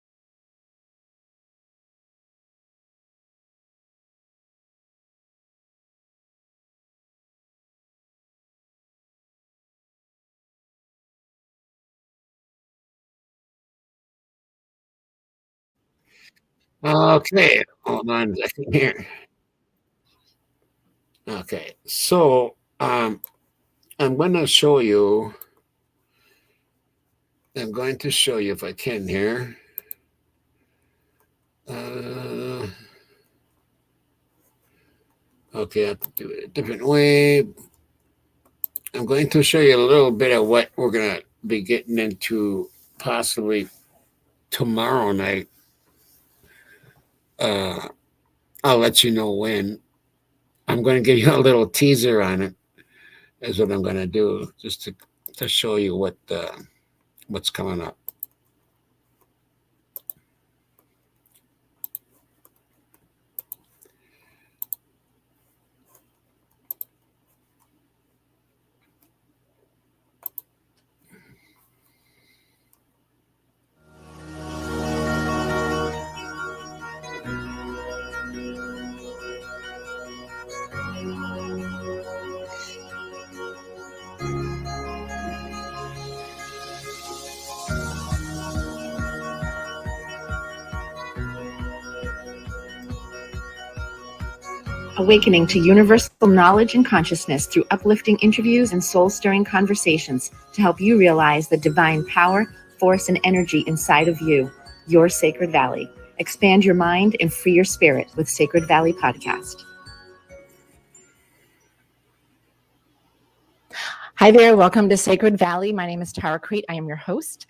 Okay, hold on a second here. Okay, so I'm going to show you. I'm going to show you if I can here. Okay, I have to do it a different way. I'm going to show you a little bit of what we're going to be getting into possibly tomorrow night. I'll let you know when. I'm going to give you a little teaser on it. Is what I'm going to do, just to show you what's coming up. Awakening to universal knowledge and consciousness through uplifting interviews and soul-stirring conversations to help you realize the divine power, force, and energy inside of you, your Sacred Valley. Expand your mind and free your spirit with Sacred Valley Podcast. Hi there, welcome to Sacred Valley. My name is Tara Crete. I am your host.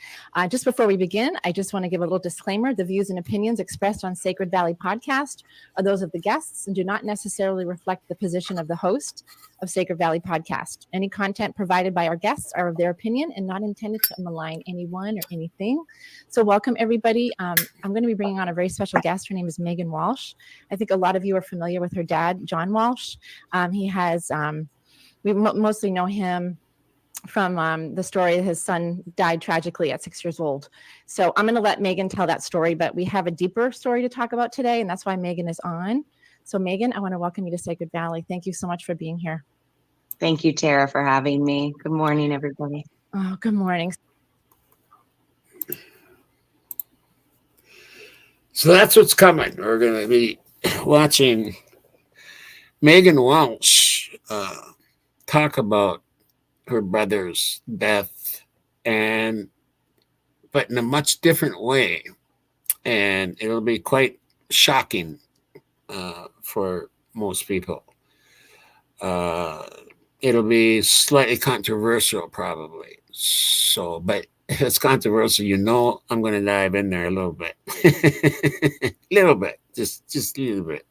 Just before we begin, I just want to give a little disclaimer. The views and opinions expressed on Sacred Valley Podcast are those of the guests and do not necessarily reflect the position of the host of Sacred Valley Podcast. Any content provided by our guests are of their opinion and not intended to malign anyone or anything. So welcome, everybody. I'm going to be bringing on a very special guest. Her name is Megan Walsh. I think a lot of you are familiar with her dad, John Walsh. He has... we mostly know him from the story his son died tragically at 6 years old. So I'm going to let Megan tell that story, but we have a deeper story to talk about today, and that's why Megan is on. So Megan, I want to welcome you to Sacred Valley. Thank you so much for being here. Thank you, Tara, for having me. Good morning, everybody. Oh, good morning. So that's what's coming. We're going to be watching Megan Walsh talk about her brother's death, but in a much different way, and it'll be quite shocking for most people. It'll be slightly controversial, probably. So, but if it's controversial, I'm going to dive in there a little bit, little bit, just a little bit.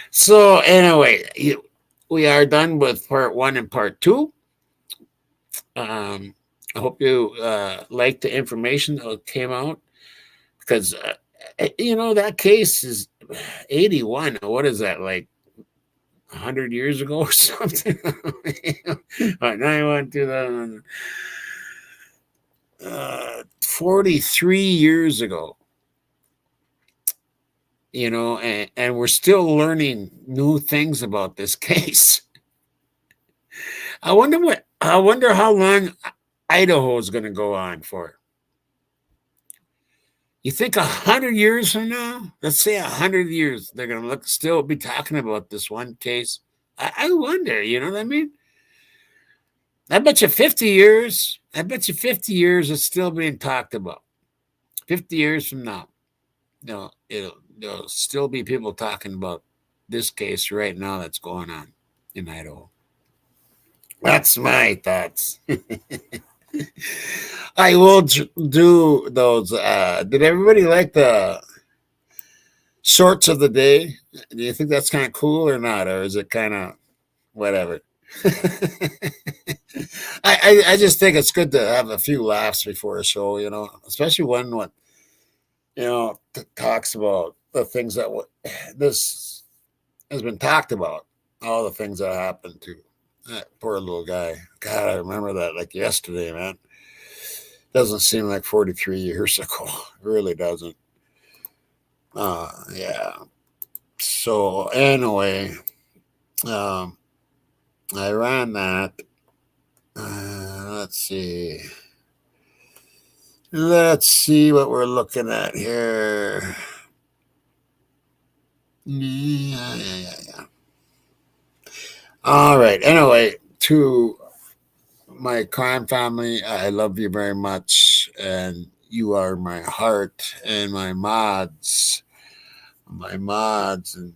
So anyway, we are done with part 1 and part 2. I hope you liked the information that came out, because that case is 81. What is that, like 100 years ago or something? 91, 2000, 43 years ago. And we're still learning new things about this case. I wonder how long Idaho is going to go on for. You think 100 years from now? Let's say 100 years, they're going to still be talking about this one case. I wonder, you know what I mean? I bet you 50 years. It's still being talked about. 50 years from now, there'll still be people talking about this case right now that's going on in Idaho. That's my thoughts. I will do those. Did everybody like the shorts of the day. Do you think that's kind of cool or not, or is it kind of whatever? I just think it's good to have a few laughs before a show, especially one talks about the things that this has been talked about, all the things that happened to that poor little guy. God, I remember that like yesterday, man. Doesn't seem like 43 years ago. It really doesn't. Yeah. So anyway, I ran that. Let's see. Let's see what we're looking at here. Yeah. All right. Anyway, to my crime family, I love you very much, and you are my heart and my mods, and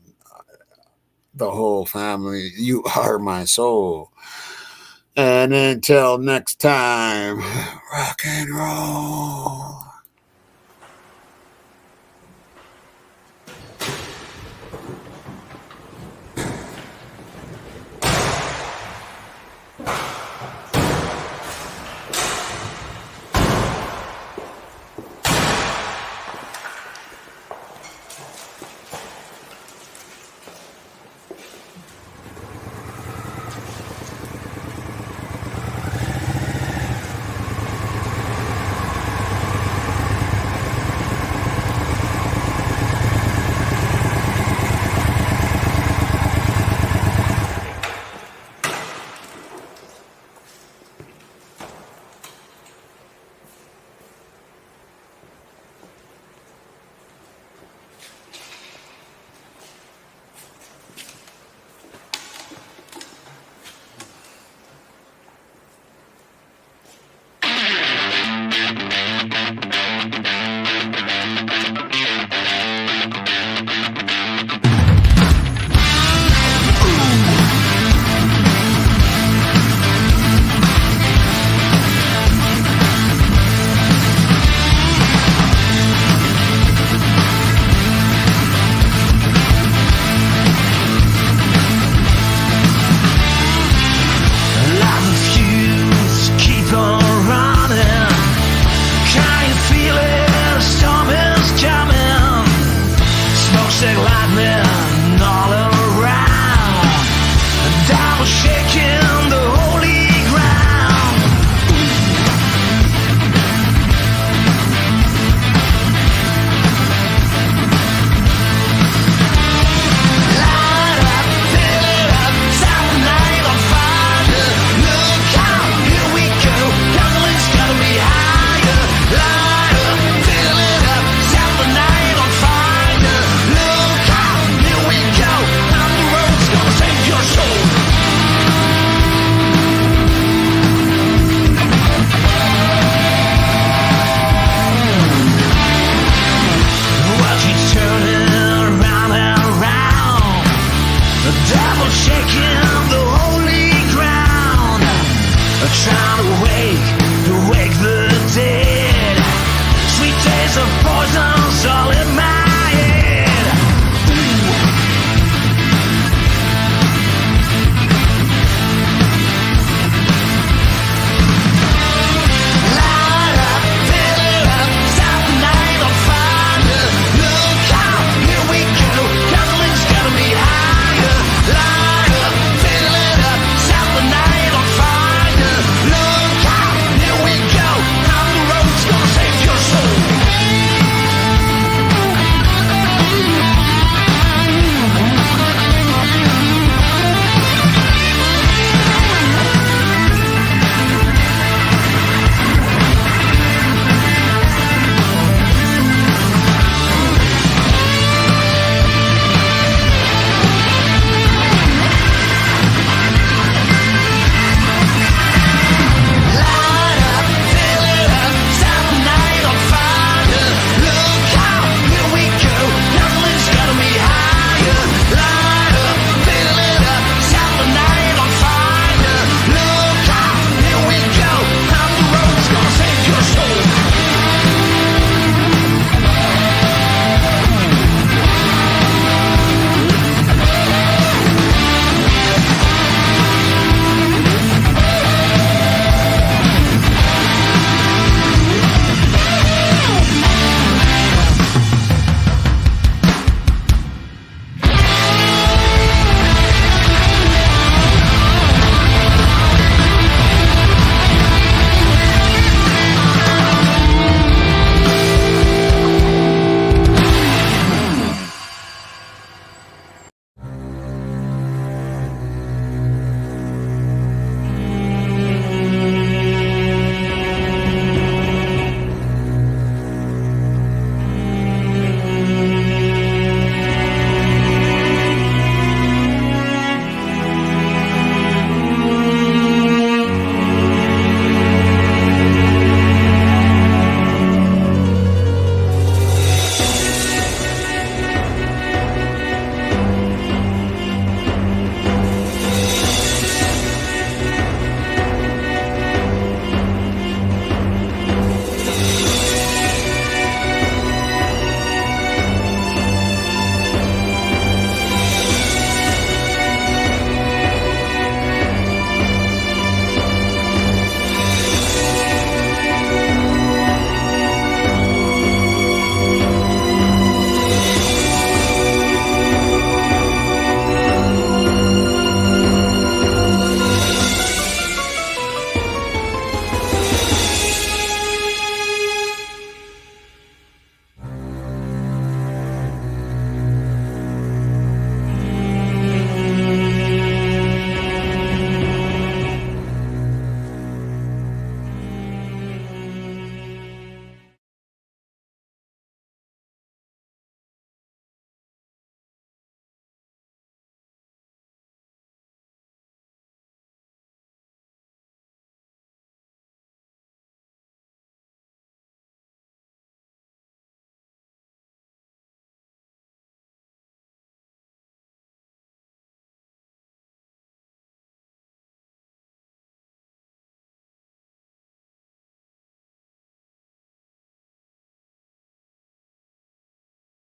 the whole family. You are my soul. And until next time, rock and roll. Shaking the holy ground, trying to wake